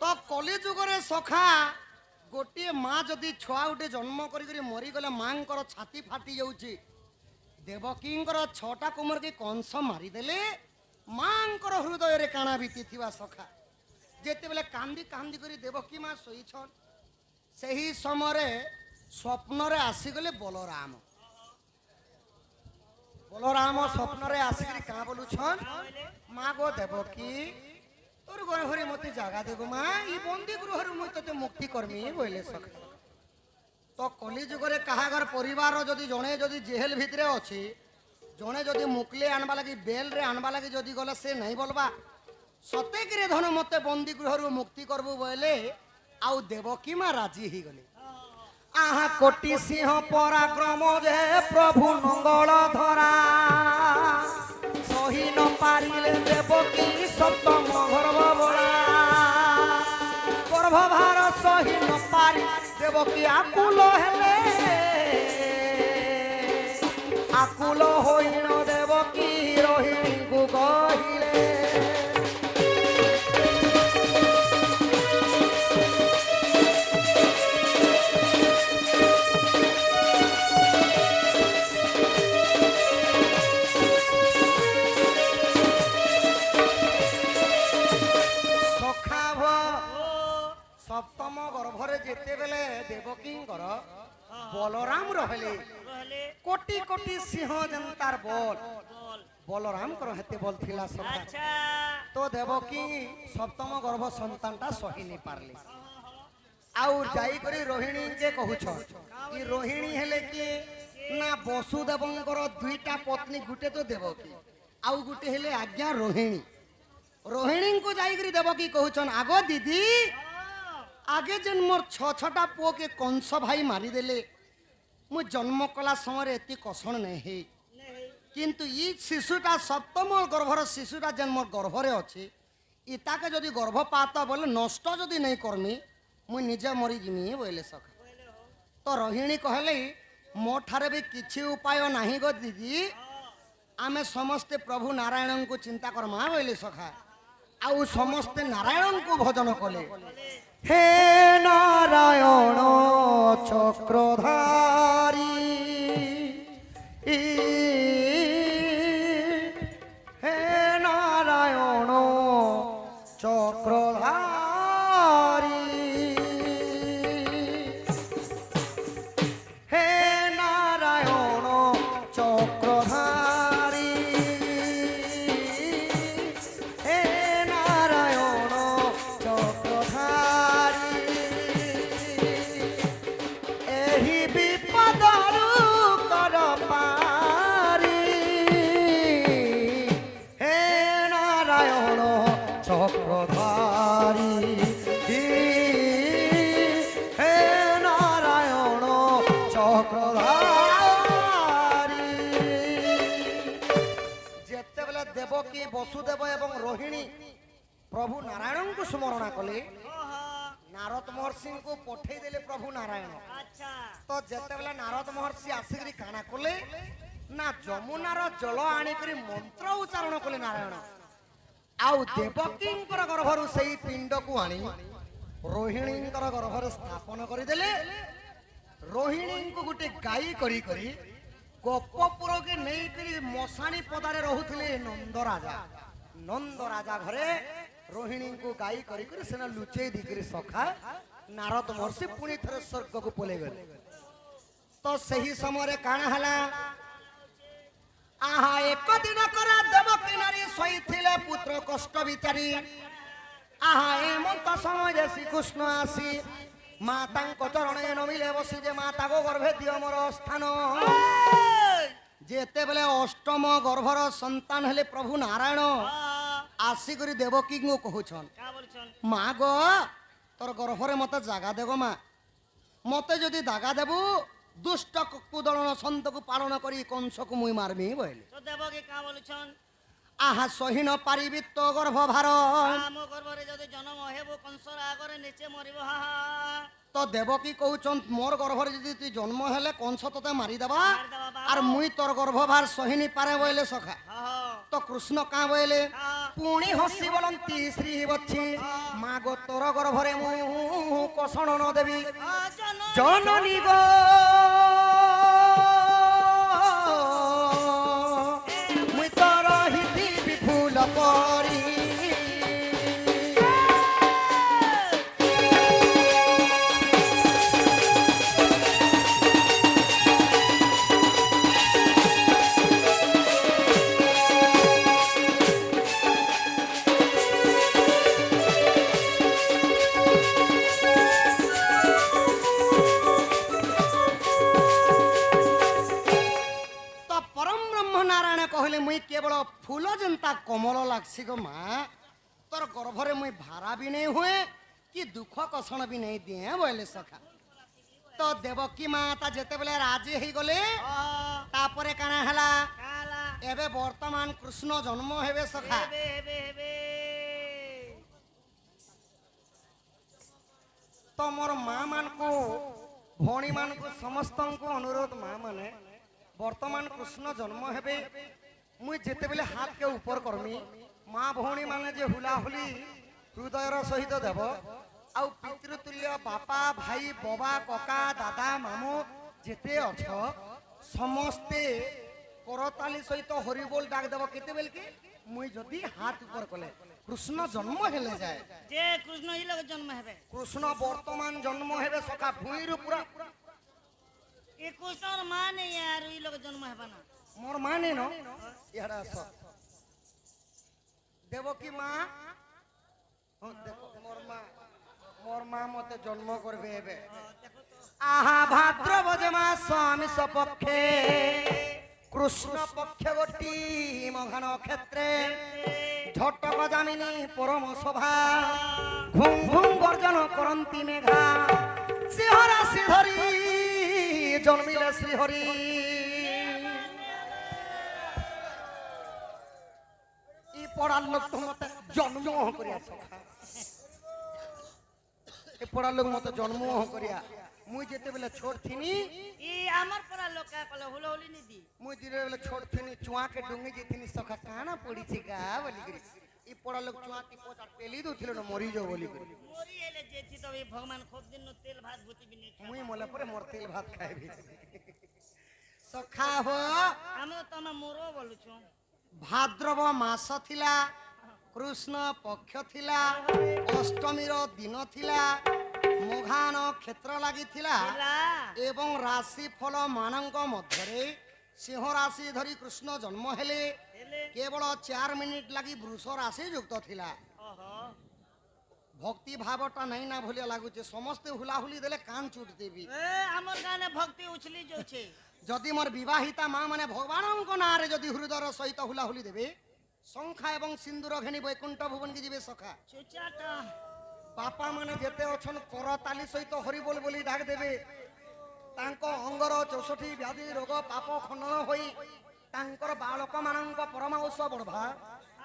ତ କଲି ଯୁଗରେ ସଖା ଗୋଟିଏ ମା ଯଦି ଛୁଆ ଗୋଟେ ଜନ୍ମ କରିକରି ମରିଗଲେ ମାଙ୍କର ଛାତି ଫାଟି ଯାଉଛି ଦେବକୀଙ୍କର ଛଅଟା କୁମରକେ କଂସ ମାରିଦେଲେ ମାଙ୍କର ହୃଦୟରେ କାଣା ବିତିଥିବା ସଖା ଯେତେବେଳେ କାନ୍ଦି କାନ୍ଦି କରି ଦେବକୀ ମା ଶୋଇଛନ୍ ସେହି ସମୟରେ ସ୍ୱପ୍ନରେ ଆସିଗଲେ ବଳରାମ বলরাম স্বপ্নরে আসিকি কাঁ বলুছন মা গো দেবকী তোর গর্ভরে মতে জাগা দেব মা ই বন্দি গৃহরু মুই তোতে মুক্তি করমি বইলে সখা তো কলি যুগরে কাহাগর পরিবার যদি জনে যদি জেহেল ভিতরে ଅଛି জনে যদি মুকলে আনবা লাগি বেল রে আনবা লাগি যদি গলে সে নাই বলবা সতেকরে ধন মতে বন্দি গৃহরু মুক্তি করবু বইলে আউ দেবকী মা রাজি হই গলে আহা কোটি সিংহ পরাক্রম যে প্রভু মঙ্গল ধরা সহি ন পারিলে দেবকী সপ্তম গর্ভ বলা গর্ভভার সহি ন পারি দেবকী আকুল হেলে আকুল হইন দেবকী রোহিণীକୁ কহিলে সপ্তম গর্ভরে যেতেবেলে দেবকীঙ্কর বলরাম রহলে রহলে কোটি কোটি সিংহ যেন তার বল বল বলরামকর হেতে বল থিলা সখা আচ্ছা তো দেবকী সপ্তম গর্ভ সন্তানটা সহি নি পারলে আউ যাই করে রোহিণীকে কহুছ কি রোহিণী হেলে কি না বসুদেবঙ্কর দুইটা পত্নী গুটে তো দেবকী আউ গুটে হেলে আজ্ঞা রোহিণী রোহিণীଙ୍କୁ ଯାଇକରି ଦେବକୀ କହୁଛନ୍ ଆଗ ଦିଦି ଆଗେ ଯେନ୍ ମୋର ଛଅଟା ପୁଅକେ କଂସ ଭାଇ ମାରିଦେଲେ ମୁଁ ଜନ୍ମ କଲା ସମୟରେ ଏତେ କଷଣ ନାଇଁ ହେଇ କିନ୍ତୁ ଇ ଶିଶୁଟା ସପ୍ତମ ଗର୍ଭର ଶିଶୁଟା ଯେନ୍ ମୋର ଗର୍ଭରେ ଅଛି ଇତାକେ ଯଦି ଗର୍ଭପାତ ବୋଲେ ନଷ୍ଟ ଯଦି ନାଇଁ କରମି ମୁଇଁ ନିଜେ ମରିଯିମି ବୋଇଲେ ସଖା ତ ରୋହିଣୀ କହିଲେ ମୋ ଠାରେ ବି କିଛି ଉପାୟ ନାହିଁ ଗୋ ଦିଦି ଆମେ ସମସ୍ତେ ପ୍ରଭୁ ନାରାୟଣଙ୍କୁ ଚିନ୍ତା କରମା ବୋଇଲେ ସଖା ଆଉ ସମସ୍ତେ ନାରାୟଣଙ୍କୁ ଭଜନ କଲେ হে নারায়ণ চক্রধারী হে নারায়ণ চক্রধারী হে নারায়ণ চক্রধারী হে নারায়ণ চক্রধারী এহি বিপদরু কর পারি হে নারায়ণ চক্রধারী হে নারায়ণ চক্রধারী যেতেবেলে দেবকী বসুদেব এবং রোহিণী প্রভু নারায়ণଙ୍କୁ স্মরণ কলে নারদ মহর্ষিଙ୍କୁ পঠাই দেলে প্রভু নারায়ণ আচ্ছা তো যেতেবেলে নারদ মহর্ষি আসিকি কাଣା কলে না যমুনার জল আনিকি মন্ত্র উচ্চারণ কলে নারায়ণ আউ দেবকীঙ্কর গর্ভরু সেই পিণ্ডকু আনি রোহিণীঙ্কর গর্ভরে স্থাপন করিদেলে রোহিণীଙ୍କୁ গোটে গাଈ করি করি গোপপুরকে নেইকি মশাণী পদারে রহুଥିଲେ নন্দ রাজা ঘরে রোহিণীଙ୍କୁ গাଈ করি করি সেনা লুচেই দিকরি সখা নারদ মহর্ষি পুଣି থরে স্বর্গକୁ পলে গলে তো সেই সময়ে কাଣା হলা আহা এক দিন করা দেবকী নারী শোইছিলে পুত্র কষ্ট বিচারি আহা এমন্ত সময়ে শ্রীকৃষ্ণ আসি মা তাঙ্ক চরণে নমিলে বসি যে মা তাগো গর্ভে দিও মোর স্থান যেতেবেলে অষ্টম গর্ভর সন্তান হেলে প্রভু নারায়ণ আসিকি দেবকীଙ୍କୁ কহুছন কা বলছন মা গো তোর গর্ভরে মতে জাগা দেব মা মতে যদি দাগা দেবু দুষ্ট কুদলন সন্তকু পালন করি কংসকু মুই মারমি বইলে তো দেবকে কা বলছন আহা সহিন পারিবি তো গর্ভভার আম গর্ভরে যদি জন্ম হেব কংসর আগরে নিচে মরিব হা হা তো দেবকী কହୁছন মোর গর্ভরে যদি তুই জন্ম হেলে কংস তোতে মারিদেবা মারিদেবা বা। আর মুই তোর গর্ভভার সহিনি পারে বইলে সখা হা তো কৃষ্ণ কাঁ বইলে হা পুଣି হসি বলন্তি শ্রী বচ্ছি মা গো তোর গর্ভরে মু কষণ ন দেবি জন জননী গো মুই তোর হিতি বিপুল করি कोमल लागसी गो माँ तोर गर्भरे मुई भारा भी नहीं हुए कि दुख कषण भी नहीं दिए बोले सखा तो देवकी माता जेते बेले राजी ही गले तापरे काना हला काला एबे वर्तमान कृष्ण जन्म हेबे सखा हेबे हेबे हेबे तो मोर माँ मान को भौणी मान को समस्त को अनुरोध माँ माने वर्तमान कृष्ण जन्म हेबे मुई जेते बेले हाथ के ऊपर करमी माँ भौणी माने जे हुलाहुली हृदयर सहित देव आउ पितृतुल्य बापा भाई बबा कका दादा मामू जेते अछ समस्ते करताली सहित हरिबोल डाक देव केते बेल के मुई जदी हाथ ऊपर कले कृष्ण जन्म हेले जाए जे कृष्ण ही लोग जन्म हेबे कृष्ण वर्तमान जन्म हेबे सखा भूइर पूरा ये कृष्ण और मां नहीं है यार ये लोग जन्म हेबे ना मोर माँ ने न इहड़ा स देवकी माँ देखो मोर माँ मते जन्म करबे हेबे आहा भाद्रपद मास स्वामी सपक्षे कृष्ण पक्ष गोटी मघन क्षेत्रे झटक जामिनी परम शोभा घुम घुम गर्जन करंती मेघा सिंहरा श्रीहरी जन्मिले श्रीहरी ই পড়ার লোক তো মতে জন্ম করিয়া সখা এ পড়ার লোক মতে জন্ম করিয়া মুই যেতে বেলে ছোট থিনি ये हमर परा लोग का कहले हुलहुली नहीं दी মুই দিরে বেলে ছোট থিনি চুয়া के ডুঙ্গি যেতিনি সখা কানা পড়িছি গা বলি করি ই পড়ার লোক চুয়া কি পোচা পেলি দউছিল না মরি যাও বলি করি मोरी हेले जेथी तो ये भगवान खूब दिन नो तेल भात भूति भी नहीं মুই মলে পরে মোর তেল ভাত খাইবি সখা হো हम तो हम मोरो बोलु छु भाद्रव मास थिला कृष्ण पक्ष थिला अष्टमीर दिन थिला मोघान क्षेत्र लागि थिला हेला एवं राशि फल मानक मध्यरे सिंह राशि धरी कृष्ण जन्म हेले हेले केवल 4 मिनिट लागि वृष राशि युक्त थिला ओहो भक्ति भावटा नहीं ना भलिया लागुचे समस्ते हुलाहुली देले कान चुट देबी ए हमर गाने भक्ति उछली जो छे जदि मोर विवाहिता माँ माने भगवानଙ୍କ नारे जदि हृदयर सहित हुलाहुली देबे शंखा एवं सिंदूर घेनी वैकुंठ भुवन की जीवे सखा चुचाटा बापा माने जेते अछन करताली सहित हरि बोल बोली डाक देबे तांको अंगर 64 व्याधि रोग पाप खंडन होई तांकर बालक मानंक परमाउष बढ़वा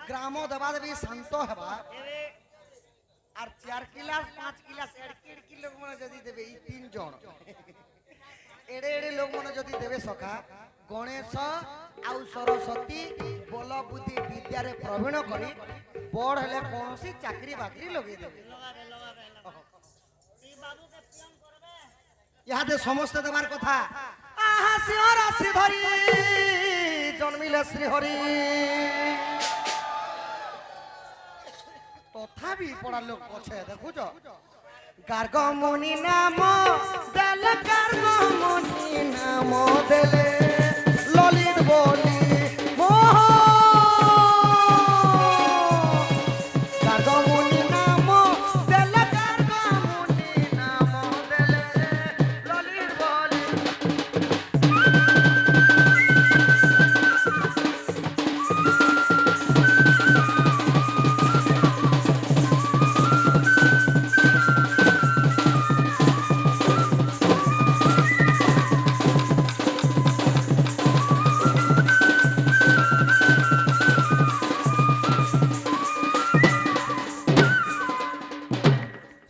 ग्राम देवादेवी शांत हेबा हेबे आर 4 गिलास 5 गिलास एड़की एड़की लोग माने जदि देबे ई 3 जण एड़े एड़े लोग माने जदि देबे सखा गणेश आउ सरस्वती बल बुद्धि विद्या रे प्रवीण करी बड़ हेले कोनसी चाकरी बाकरी लगे देबे लगाबे लगाबे ई बाबू के प्रियम करबे इहादे समस्त देवार कथा आहा सिंहरा श्रीधरी जन्मिले श्रीहरि तथापि पड़ा लोक पछे देखुछ गार्गमुनि नाम देले गार्गमुनि नाम देले ललित बोली मोह गार्गमुनि नाम देले गार्गमुनि नाम देले ललित बोली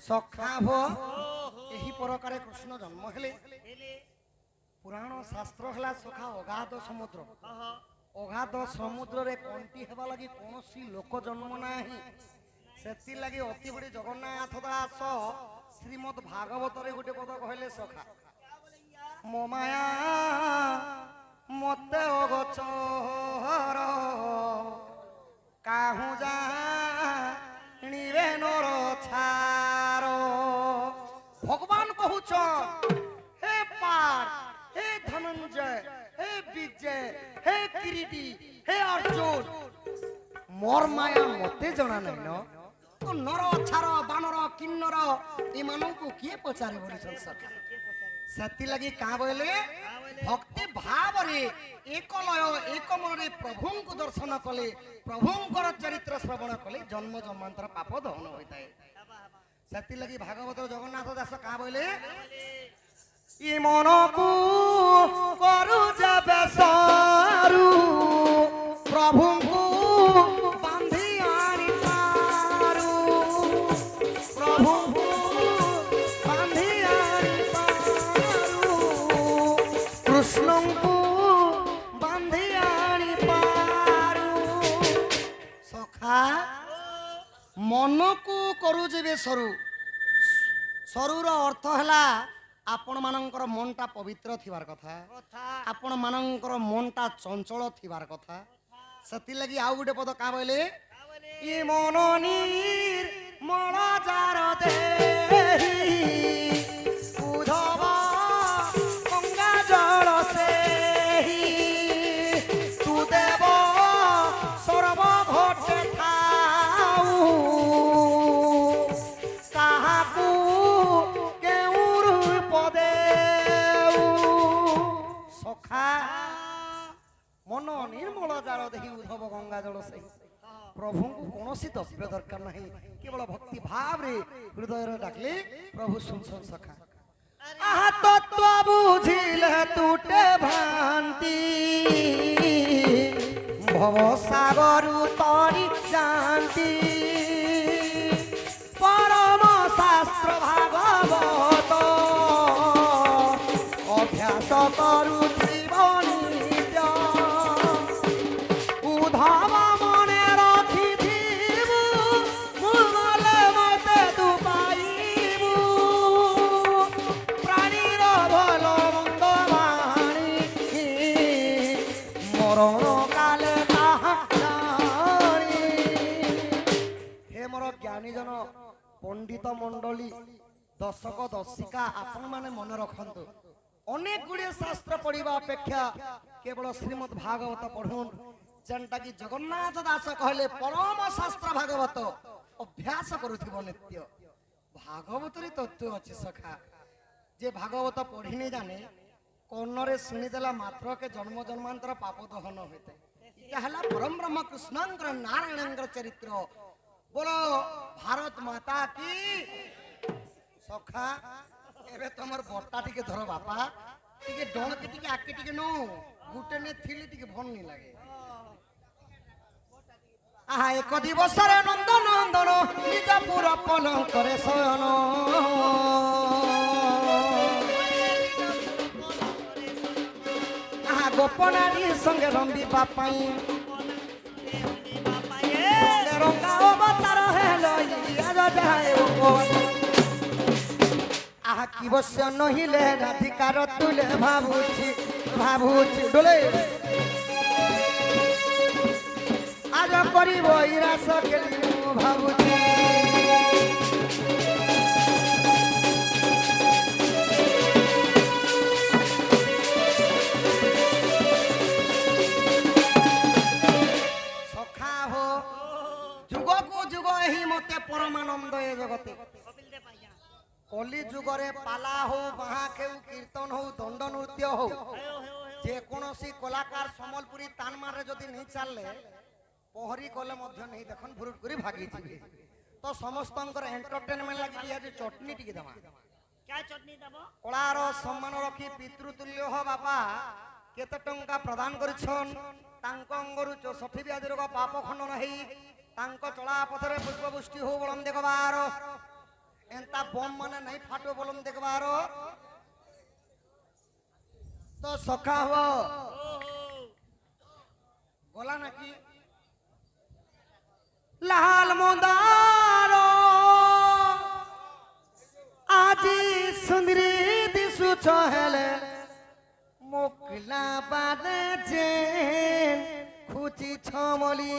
सखा हो एही प्रकारे कृष्ण जन्म हेले हेले पुराण शास्त्र हला सखा अगाध समुद्र ओहो अगाध समुद्र रे कंटी हेबा लागि कोनोसी लोक जन्म नाही सेति लागि अति बड़ी जगन्नाथ दास श्रीमद् भागवत रे गुटे पद कहले सखा मो माया मते अगोचर काहू जा निवे नर छारो भगवान कहूच हे पार हे धनंजय हे विजय हे किरीटी हे अर्जुन मोर माया मते जना नहीं न तो नर छार बानर किन्नर एमानंकु किए पचारे बोली सखा सेति लगी का बोले भक्ति भाव रे एक लय एक मन रे प्रभु को दर्शन कले प्रभुंकर चरित्र श्रवण कले जन्म जन्मांतर पाप दहन होइताय सेति लगी भागवत जगन्नाथ दास का बोले ई मन को करू जबे सारू प्रभु को बांधी आनी पारू प्रभु को बांधी आनी पारू कृष्ण को बांधी आनी पारू सखा मन को करू जबे सरू सरूर अर्थ हला आपण मानकर मनटा पवित्र थिबार कथा आपण मानकर मनटा चंचल थिबार कथा सती लगी आउ गुटे पद का बोले ई मन नीर मळ जार देहि उधव गंगा जल सेहि तू देव सर्व घटे थाऊ काहाकू मन निर्मल जाल देखी उद्धव गंगा जल से प्रभु को कौन द्रव्य दरकार नहीं केवल भक्ति भाव रे हृदय डाकले प्रभु सुनसन सखा आहा तत्व बुझिले टूटे भ्रांति भव सागर तरी जानती परम शास्त्र भागवत अभ्यास करू पंडित मंडली दर्शक दर्शिका आपण माने मन रखंतु अनेक गुड़े शास्त्र पढ़ा अपेक्षा केवल श्रीमद् भागवत पढ़ुन जेनटा कि जगन्नाथ दास कहले परम शास्त्र भागवत अभ्यास करुथिबो नित्य भागवत रे तत्व अछि सखा जे भागवत पढ़ी नहीं जाने कौन रे सुनी देला मात्र के जन्म जन्मांतर पाप दहन होते इटा हला परम ब्रह्म कृष्णंकर नारायणंकर चरित्र बोलो भारत माता की सखा एबे तमर बट्टा टिके धर बापा टिके डण के टिके आके टिके नो गुटे ने थिली टिके भन नहीं लागे आहा एक दिवस रे नंद नंदन निज पुर पलंक करे शयन आहा गोपनारी संगे रंबी बापाई रंगा अवतार हेलो आज जाए आहा की बस्य नहिले राधिकार तुले भाबुछि भाबुछि डोले आज करिबो इरास केली भाबुछि सखा हो जुग को जुग ही मते परमानंद ए जगते कली जुगरे पाला हो बाहाखेउ कीर्तन हो दंड नृत्य हो जे कोनोसी कलाकार समलपुरी तानमारे जदि नहीं चलले पहरी कले मध्य नहीं देखन भुरुट करी भागी जिवे तो समस्तंकर एंटरटेनमेंट लागि आज चटनी टिके दमा क्या चटनी दबो कलार सम्मान रखी पितृतुल्य हो बापा केते टंका प्रदान करिछन तांको अंगरु 64 व्याधि रोग पाप खंडन हेई तांको चला पथरे पुष्पपुष्टि हो बलम देखबार एंता बम माने नहीं फाटो बलम देखबार तो सखा हो गला ना कि लाल मंदारो आजी सुंदरी दिसु चहले मोकला बादे जे खुची छमली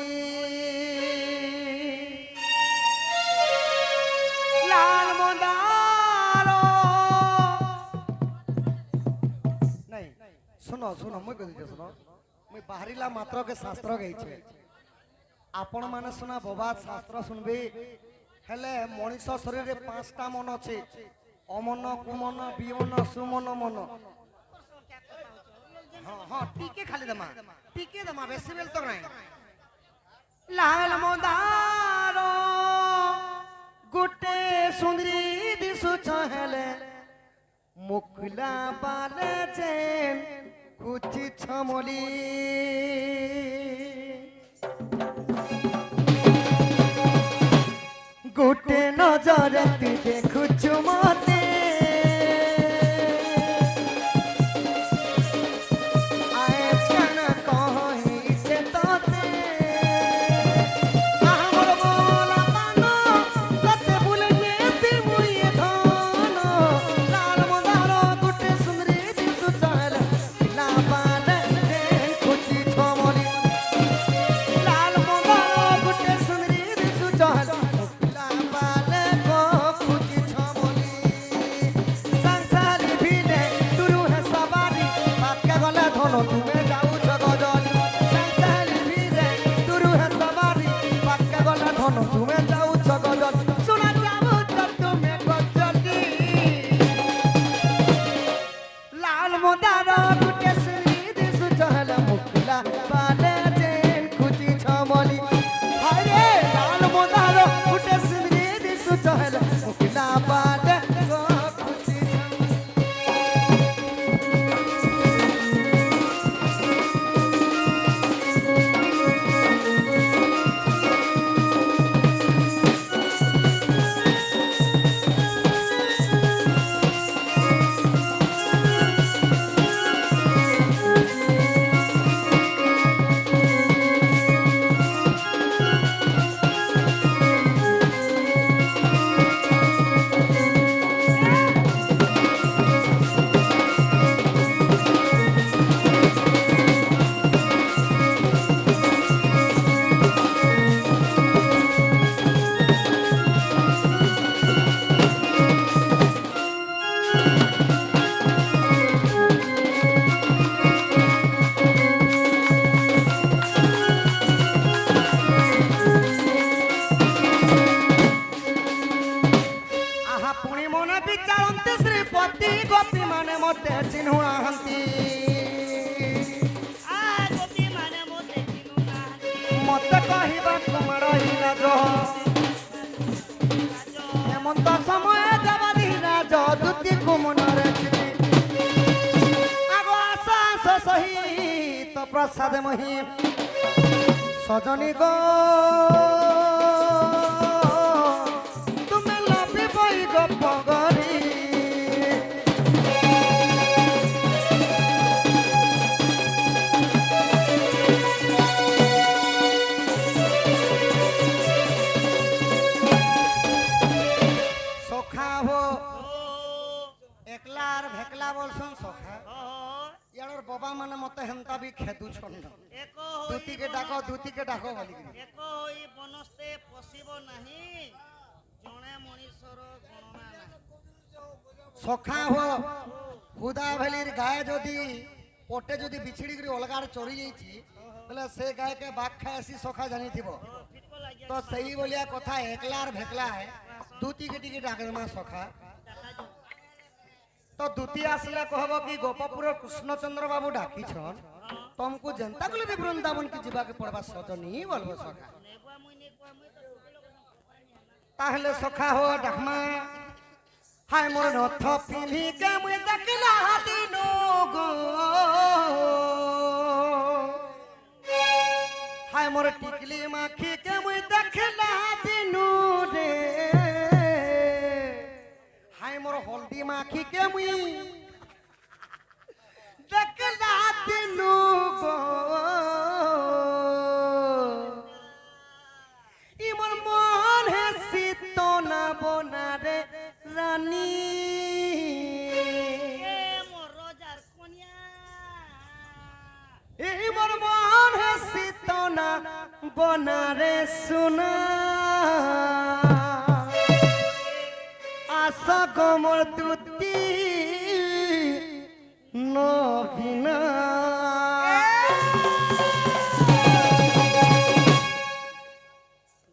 लाल मंदारो नहीं सुनो सुनो मुई कहि सुनो मुई बाहरिला मात्र के शास्त्र गई छे आपण माने सुना बबाद शास्त्र सुनबे हेले मनीष शरीर रे 5टा मन अछि অমন কুমন বিমন সুমন মন হ্যাঁ হ্যাঁ টিকে খালি দেমা টিকে দেমা বেশি বেল তো নাই লাল মদার গোটে সুন্দরী দিশু চহেলে মুখলা পালে চেন কুচি ছমলি গোটে নজরে তুই দেখুছু মতে আয়ে প্রাণ কহিছে তোতে আমার বলা পান তোতে ভুলে নেতি মুই ধন লাল মদার গোটে সুন্দরী দিশু চহেলে না পালে দেন কুচি ছমলি লাল মদার গোটে সুন্দরী দিশু চহেলে তুমি যাউছ গজল সংসারি ভিড়ে তুরু হে সবারি পাক্কা গলা ধন তুমি যাউছ গজল শোনা যাউছ তুমি গজলি লাল মোদার গুটে শ্রী দিশু চহল মুখলা পালে জেন খুঁজি ছমলি হরে লাল মোদার গুটে শ্রী দিশু চহল মুখলা পালে খুঁজি শ্রীপতি গোপী মানে মতে চিহ্নাহান্তি মতে কহিবা তোমার ইলাজ হেমন্ত সময় দেবাদি রাজ দুতি কুমনরে চিনি আগ আশা সহিত প্রসাদ মহি সজনী গো তুমি লবি বই গপ গরি সখা হো একলা আর ভেকলা বলছন সখা ইয়ার বাবা মানে মতে হেন্তা বি খেদু ছন্দ দুতিকে ডাকো বলি বনস্তে পশিব নাহি জনে মনিষর গণনা নাহি সখা হো হুদা ভেলির গায়ে যদি পটে যদি বিছিড়ি করে অলগার চড়ি যাইছি তাহলে সে গায়কে বাঘ খায় আসি সখা জানিথিব তো সেই বলিয়া কথা একলা আর ভেকলা দুতিকে টিকে ডাকে মা সখা তো দুতি আসলে কহব কি গোপপুর কৃষ্ণচন্দ্র বাবু ডাকিছন तुमको जनता को भी वृंदावन की जीवा के पड़वा सजनी बोलबो सखा ताहले सखा हो डखमा हाय मोर नथ पिन्ही के मुई देखला दिनो गो हाय मोर टिकली माखी के मुई देखला दिनो रे हाय मोर हल्दी माखी के मुई देखला दिनो गो इमर मन है सीतोना बोना रे रानी মোর রোজার কন্যা इमर मन है सीतोना बोना रे सुना आशा गमर तुती नभिना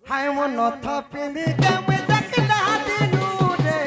हाय मन नथ पिंदी के मैं देखला दिनु रे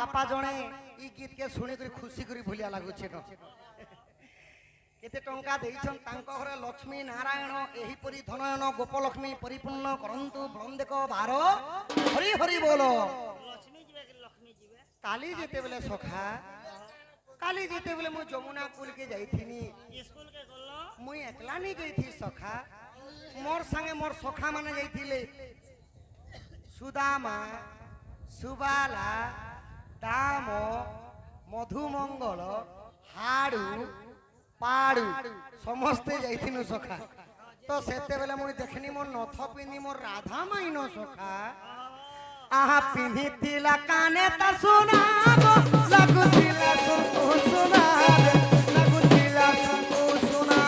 ବାପା ଜଣେ ଇ ଗୀତ କେ ଶୁଣି କରି ଖୁସି କରି ଭୁଲିଆ ଲାଗୁଛି ন କେତେ ଟଙ୍କା ଦେଇଛନ୍ ତାଙ୍କ ଘରେ ଲକ୍ଷ୍ମୀ ନାରାୟଣ ଏହିପରି ଧନୟନ ଗୋପଲକ୍ଷ୍ମୀ ପରିପୂର୍ଣ୍ଣ କରନ୍ତୁ ବଳନ୍ଦେକ ବାର ହରି ହରି ବୋଲ। ଲକ୍ଷ୍ମୀ ଯିବେ କି ଲକ୍ଷ୍ମୀ ଯିବେ? କାଲି ଯେତେବେଳେ ସଖା କାଲି ଯେତେବେଳେ ମୁଁ ଯମୁନା କୁଲକେ ଯାଇଥିନି ସ୍କୁଲ କେ ଗଲ? ମୁଇଁ ଏକଲା ନି ଯାଇଥି ସଖା মোর সঙ্গে মোর সখা মানে যাইছিলে সুদামা সুবালা দাম মধুমঙ্গল হাড়ু পাড়ু সমস্তে যাইছিনু সখা তো সেতেবেলে মুই দেখিনি মোর নথ পিন্ধি মোর রাধা মাইন সখা আহা পিন্ধিলা কানে তা সোনা গো লাগুতিলা সুতু সোনা রে, লাগুতিলা সুতু সোনা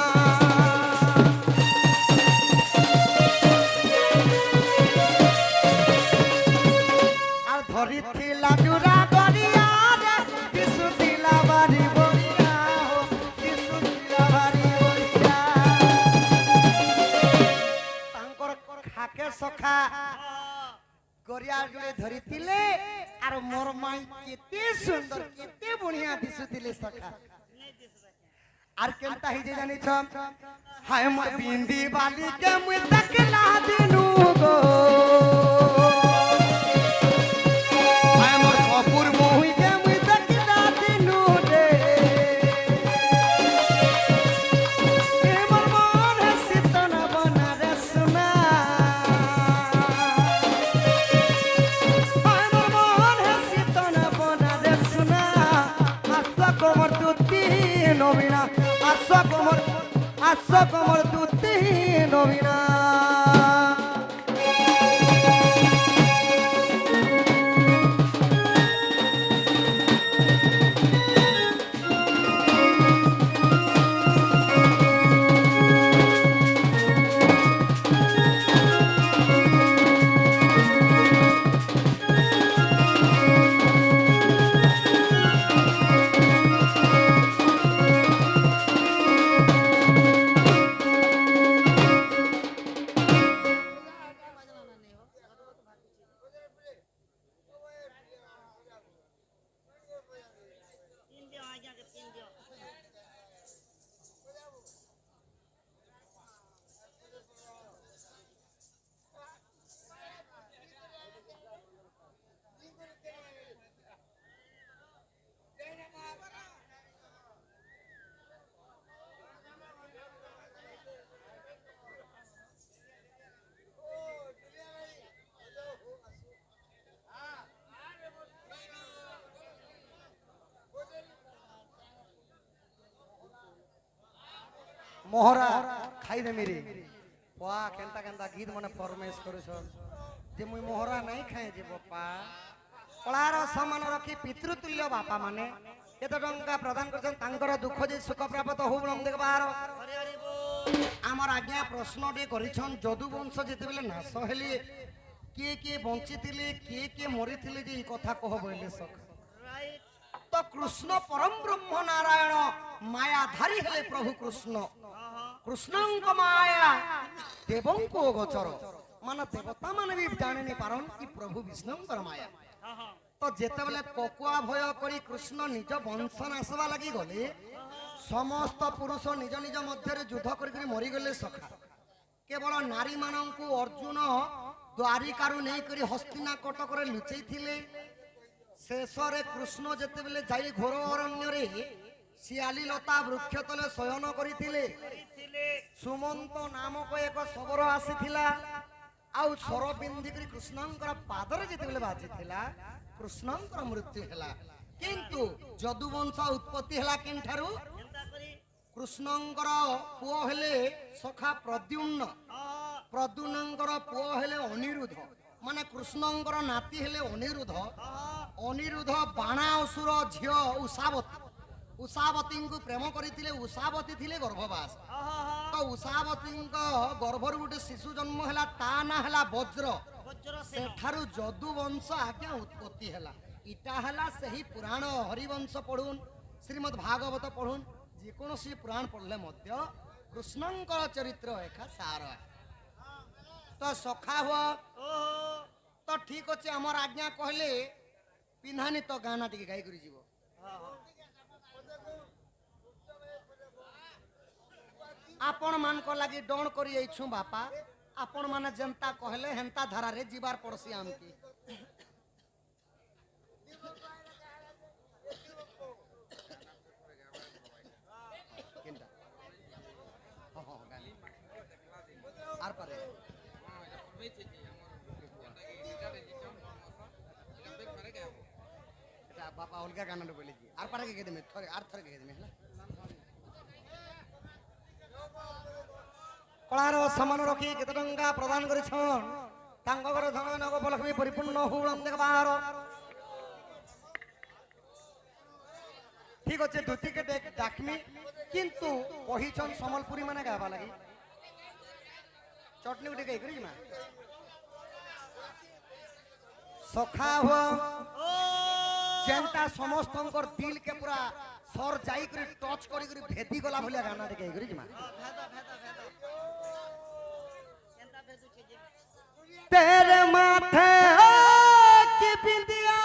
আর ধরিছিলা জুরা গড়িয়া রে দিশুতিলা বাড়ি বড়িয়া হো দিশুতিলা বাড়ি বড়িয়া তাঙ্কর খাকে সখা গড়িয়া জুড়ে ধরিছিলে আর মোর মাই কেতে সুন্দর কেতে বঢ়িয়া দিশুতিলে সখা আর কেনতা হিজে জানিছ হায় মোর বিন্দি বালি কে মুই তাকলা দিনু গো হায় মোর সপুর মহুই কে মুই তাকলা দিনু রে এ মোর মন শীতল বনারে সোনা হায় মোর মন শীতল বনারে সোনা আশা কোমর তুতি নবীনা আশা কোমর তুতি নবীনা पिन दियो आज्ञा के पिन दियो। মোহরা খাই দে মেরে পা কেনতা কেনতা গীত মনে ফরমেশ করেছ যে মুই মোহরা নাই খাই যে বাপা কଳାର সম্মান রখি পিতৃতুল্য বাপা মানে এত টঙ্কা প্রদান করছেন তাঙ্কর দুঃখ যে সুখ প্রাপ্ত হউ বলম দেখবার हरि हरि बोल। আমার আজ্ঞা প্রশ্নটি করিছন যদু বংশ যেতেবেলে নাশ হেলি কিয়ে কিয়ে বঞ্চিতিলে কিয়ে কিয়ে মরিছিলে যে এই কথা কহ বইলে সখ राइट। তো কৃষ্ণ পরম ব্রহ্ম নারায়ণ মায়াধারী হেলে প্রভু কৃষ্ণ কৃষ্ণଙ୍କ মায়া দেবଙ୍କ গোচর মানে দেবতা মানে বি জানি পারন কি প্রভু বিষ্ণুଙ୍କର মায়া हाँ हाँ। তো যেতেবেলে ককুয়া ভয় করি কৃষ্ণ নিজ বংশ নাশবা লাগি গলে সমস্ত পুরুষ নিজ নিজ মধ্যে যুদ্ধ করি মরিগলে সখা কেবল নারী মানଙ୍କୁ অর্জুন দ্বারিকারু নেই করি হস্তিনা কটকরে লুচেই থিলে শেষরে কৃষ্ণ যেতেবেলে যাই ঘোর অরণ্যরে শিয়ালি লতা বৃক্ষ তলে শয়ন করিଥିଲେ সুমন্ত নামক এক শবর আসিଥିଲା ଆଉ ସର ପିନ୍ଧିକରି କୃଷ୍ଣଙ୍କର ପାଦରେ ଯେତେବେଳେ ବାଜିଥିଲା କୃଷ୍ଣଙ୍କର ମୃତ୍ୟୁ ହେଲା କିନ୍ତୁ ଯଦୁବଂଶ ଉତ୍ପତ୍ତି ହେଲା କେଉଁଠାରୁ चिंता करी। କୃଷ୍ଣଙ୍କର ପୁଅ ହେଲେ ସଖା ପ୍ରଦ୍ୟୁମ୍ନ हाँ ପ୍ରଦ୍ୟୁମ୍ନଙ୍କର ପୁଅ ହେଲେ ଅନିରୁଦ୍ଧ ମାନେ କୃଷ୍ଣଙ୍କର ନାତି ହେଲେ ଅନିରୁଦ୍ଧ ଅନିରୁଦ୍ଧ ବାଣାସୁର ଝିଅ ଉଷାବତୀ ଉଷାବତୀଙ୍କୁ ପ୍ରେମ କରିଥିଲେ ଉଷାବତୀ ଥିଲେ ଗର୍ଭବାସ हाँ हाँ। ତ ଉଷାବତୀଙ୍କ ଗର୍ଭରୁ ଗୋଟେ ଶିଶୁ ଜନ୍ମ ହେଲା ତା ନାଁ ହେଲା ବଜ୍ର वज्र से ସେଠାରୁ ଯଦୁ ବଂଶ ଆଜ୍ଞା ଉତ୍ପତ୍ତି ହେଲା ଇଟା ହେଲା ସେହି ପୁରାଣ ହରିବଂଶ ପଢୁନ୍ ଶ୍ରୀମଦ୍ ଭାଗବତ ପଢୁନ୍ ଯେକୌଣସି ପୁରାଣ ପଢିଲେ ମଧ୍ୟ କୃଷ୍ଣଙ୍କର ଚରିତ୍ର ଏକା ସାର ତ ସଖା ହୁଅ ओहो। ତ ଠିକ ଅଛି ଆମର ଆଜ୍ଞା କହିଲେ ପିନ୍ଧାନି ତ ଗାନା ଟିକେ ଗାଇ କରି ଯିବ ଆପଣ ମାନଙ୍କ ଲାଗି ଡଣ କରି ଯାଇଛୁ ବାପା ଆପଣ ମାନେ ଯେନ୍ତା କହିଲେ ହେନ୍ତା ଧାରାରେ ଯିବାର ପଡସି ଆମକି କେନ୍ତା? ହଁ, ହଁ, ଗାନି। ଆର ପାରେ এটা বাবা অলগা গানাটা বলেছি আর পারে কে দেবে থরে আর থরে কে দেবে হলা কলার সমান রখি কেতে টঙ্কা প্রদান করেছন তাঙ্গ ঘর ধন নগ বলক্ষ্মী পরিপূর্ণ হুলম দেখবার ঠিক আছে দুটিকে ডাকমি কিন্তু কহিছন সম্বলপুরি মানে গাবা লাগি চটনি উঠে গাই করি মা সখা হো যেনটা সমস্তঙ্কর দিল কে পুরা সর যাই করে টচ করি করে ভেদি গলা ভলিয়া গানা রে গাই করি মা तेरे माथे की बिंदिया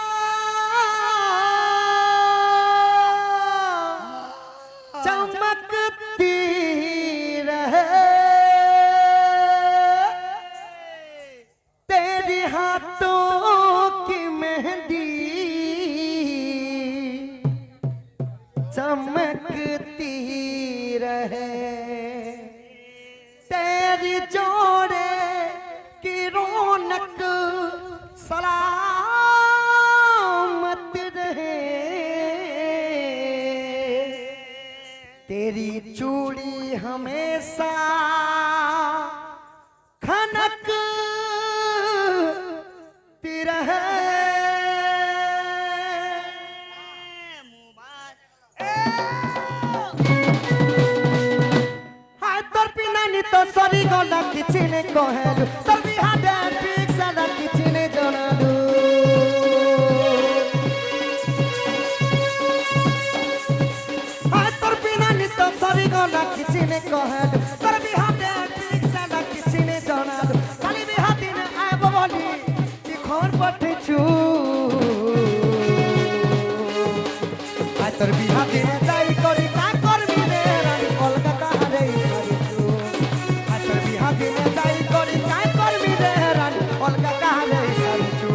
चमकती रहे तेरी हाथों की मेहंदी चमकती रहे तेरी जोड़े की रौनक सलामत रहे तेरी चूड़ी हमेशा खनक रहे हाय तोर पिनानी तो सरी गला किछि ने कहलु तोर बिहाडे ठीक साला किछि ने जनालु हाय तोर पिनानी तो सरी गला किछि ने कहलु तोर बिहाडे ठीक साला किछि ने जनालु खाली बिहा दिन आबो बोली कि खबर पठेछु हाय तोर बिहा दिन जाई करी का करबी रे रानी कलकाता रे सरिछु हाय तोर बिहा दिन जाई करी का करबी रे रानी कलकाता रे सरिछु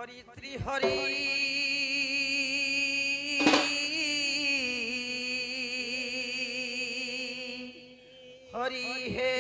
হরি শ্রী হরি হরি হে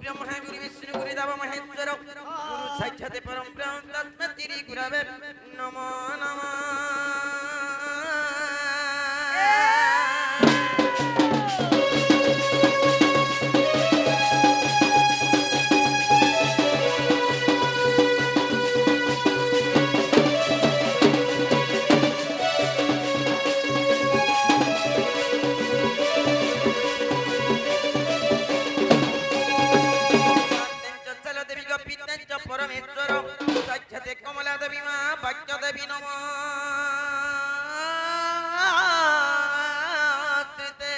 ব্রহ্মা গুরু বিষ্ণু গুরু দেব মহেশ্বর গুরু সাক্ষাৎ পরম ব্রহ্ম তস্मै গুরবে নমো নমঃ চল দেবী গোপিতঞ্চ পরমেশ্বর সাক্ষাৎ কমলা দেবী মা ভাগ্য দেবী নমস্তুতে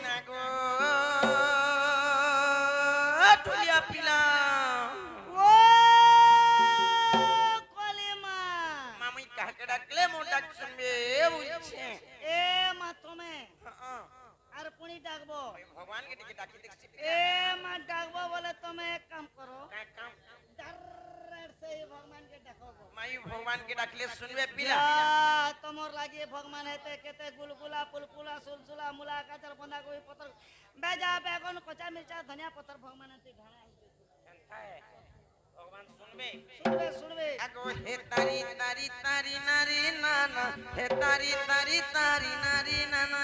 নাগো টুলিয়া পিলা ও কলিমা মামি কাকে ডাকলে মোর ডাক শুনবে বুঝছে এ মা তুমি আর পুনি ডাকবো ভগবানকে ডেকে ডাকি দেখছি এ মা ডাকবো বলে তুমি এক কাম করো কাম ডাইরেক্ট সেই ভগবানকে ডাকবো মাই ভগবানকে ডাকলে শুনবে পিলা তোমার লাগিয়ে ভগবান হেতে কেতে গুলগুলা পুলপুলা সুলসুলা মুলা গাজর বন্ধাকপি পতর বেজা বেগুন কচা মির্চা ধনিয়া পতর ভগবান হেতে ঢালা ভগবান শুনবে শুনবে শুনবে আগো হে তারি তারি তারি নারী নানা হে তারি তারি তারি নারী নানা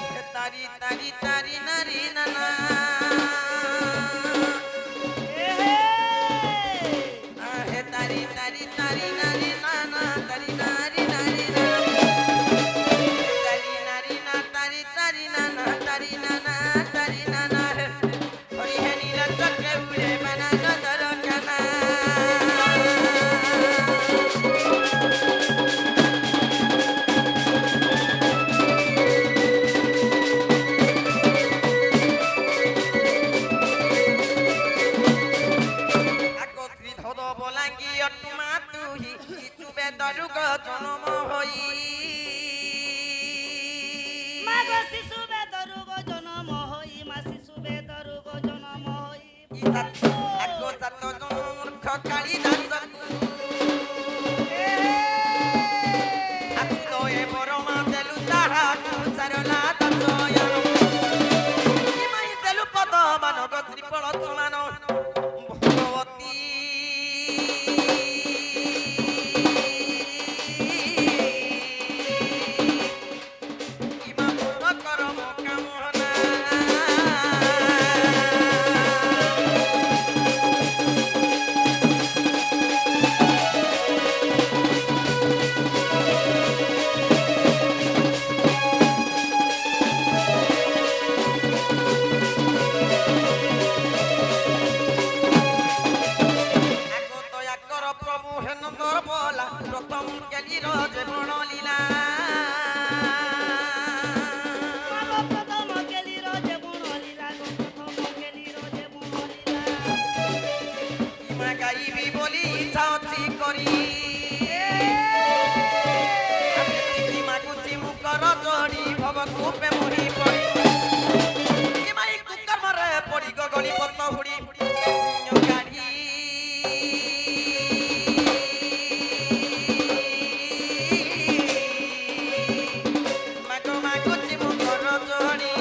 হে তারি তারি তারি নারী নানা হে তারি তারি তারি নারী নানা তারি নারী নারী তারি নারী না তারি তারি নানা তারি নানা তারি নানা হরি হে নীল চক্রে উড়ে বানা নদর কানা আকত্রি ধদ বলাঙ্গি অটুমা তুহি চুবে দরুগ জনম হই মাগ শিশু বেদরুগ জনম হই মা শিশু বেদরুগ জনম হই আগো জাত মূর্খ কালী দাস আতো এ বরমা দেলু তাহা চারলা দজয়ান ইমাই দেলু পদ বানগ ত্রিপল চমান ভগবতী ইমা পূর্ণ করম কামনা আগত আকর প্রভু হেন বলা প্রথম কেলির যে বর্ণলীলা মাগ প্রথম গেলির যে বনলীলা প্রথম গেলির যে বনলীলা ইমা গাইবি বলি ইচ্ছা অছি করি ইমা কুচি মুখর জড়ি ভগতু প্রেমহি পড়ি ইমাই কুকর্মরে পড়ি গগলি পত্ন হুড়ি গাড়ি মাগো মাগো চিমুকর জড়ি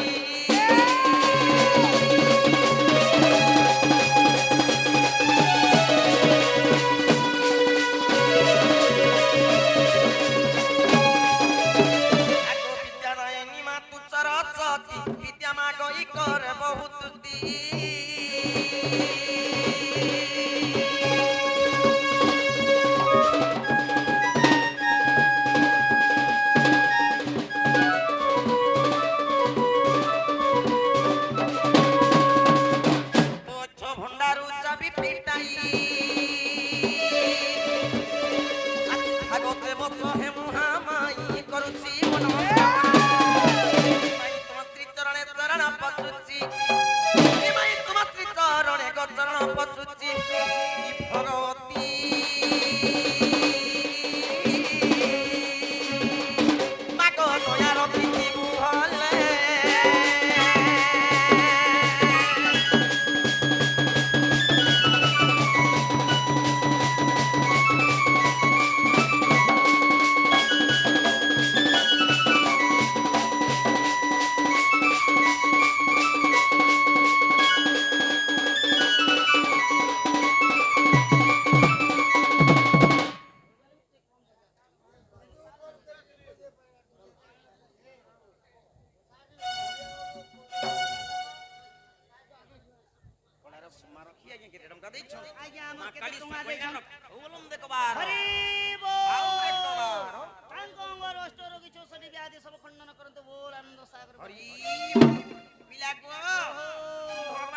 ଆଜ୍ଞା କେତେ ଟଙ୍କା ଦେଇଛ ଆଜ୍ଞା ମା ଆମର କେତେ କାଳି ଟଙ୍କା କନ୍ୟାର ଦେଇଛନ୍ ଭୁଲମ ଦେଖବାର ହରି ଆଉ ବୋଲ ଦେଖବାର ତାଙ୍କ ଅଙ୍ଗର ଅଷ୍ଟ ରୋଗୀ ଚୋଷଠି ବ୍ୟାଧି ସବୁ ଖଣ୍ଡନ କରନ୍ତୁ ବୋଲ ଆନନ୍ଦ ସାଗର ହରି ପିଲା କୁହ ଭଗବାନ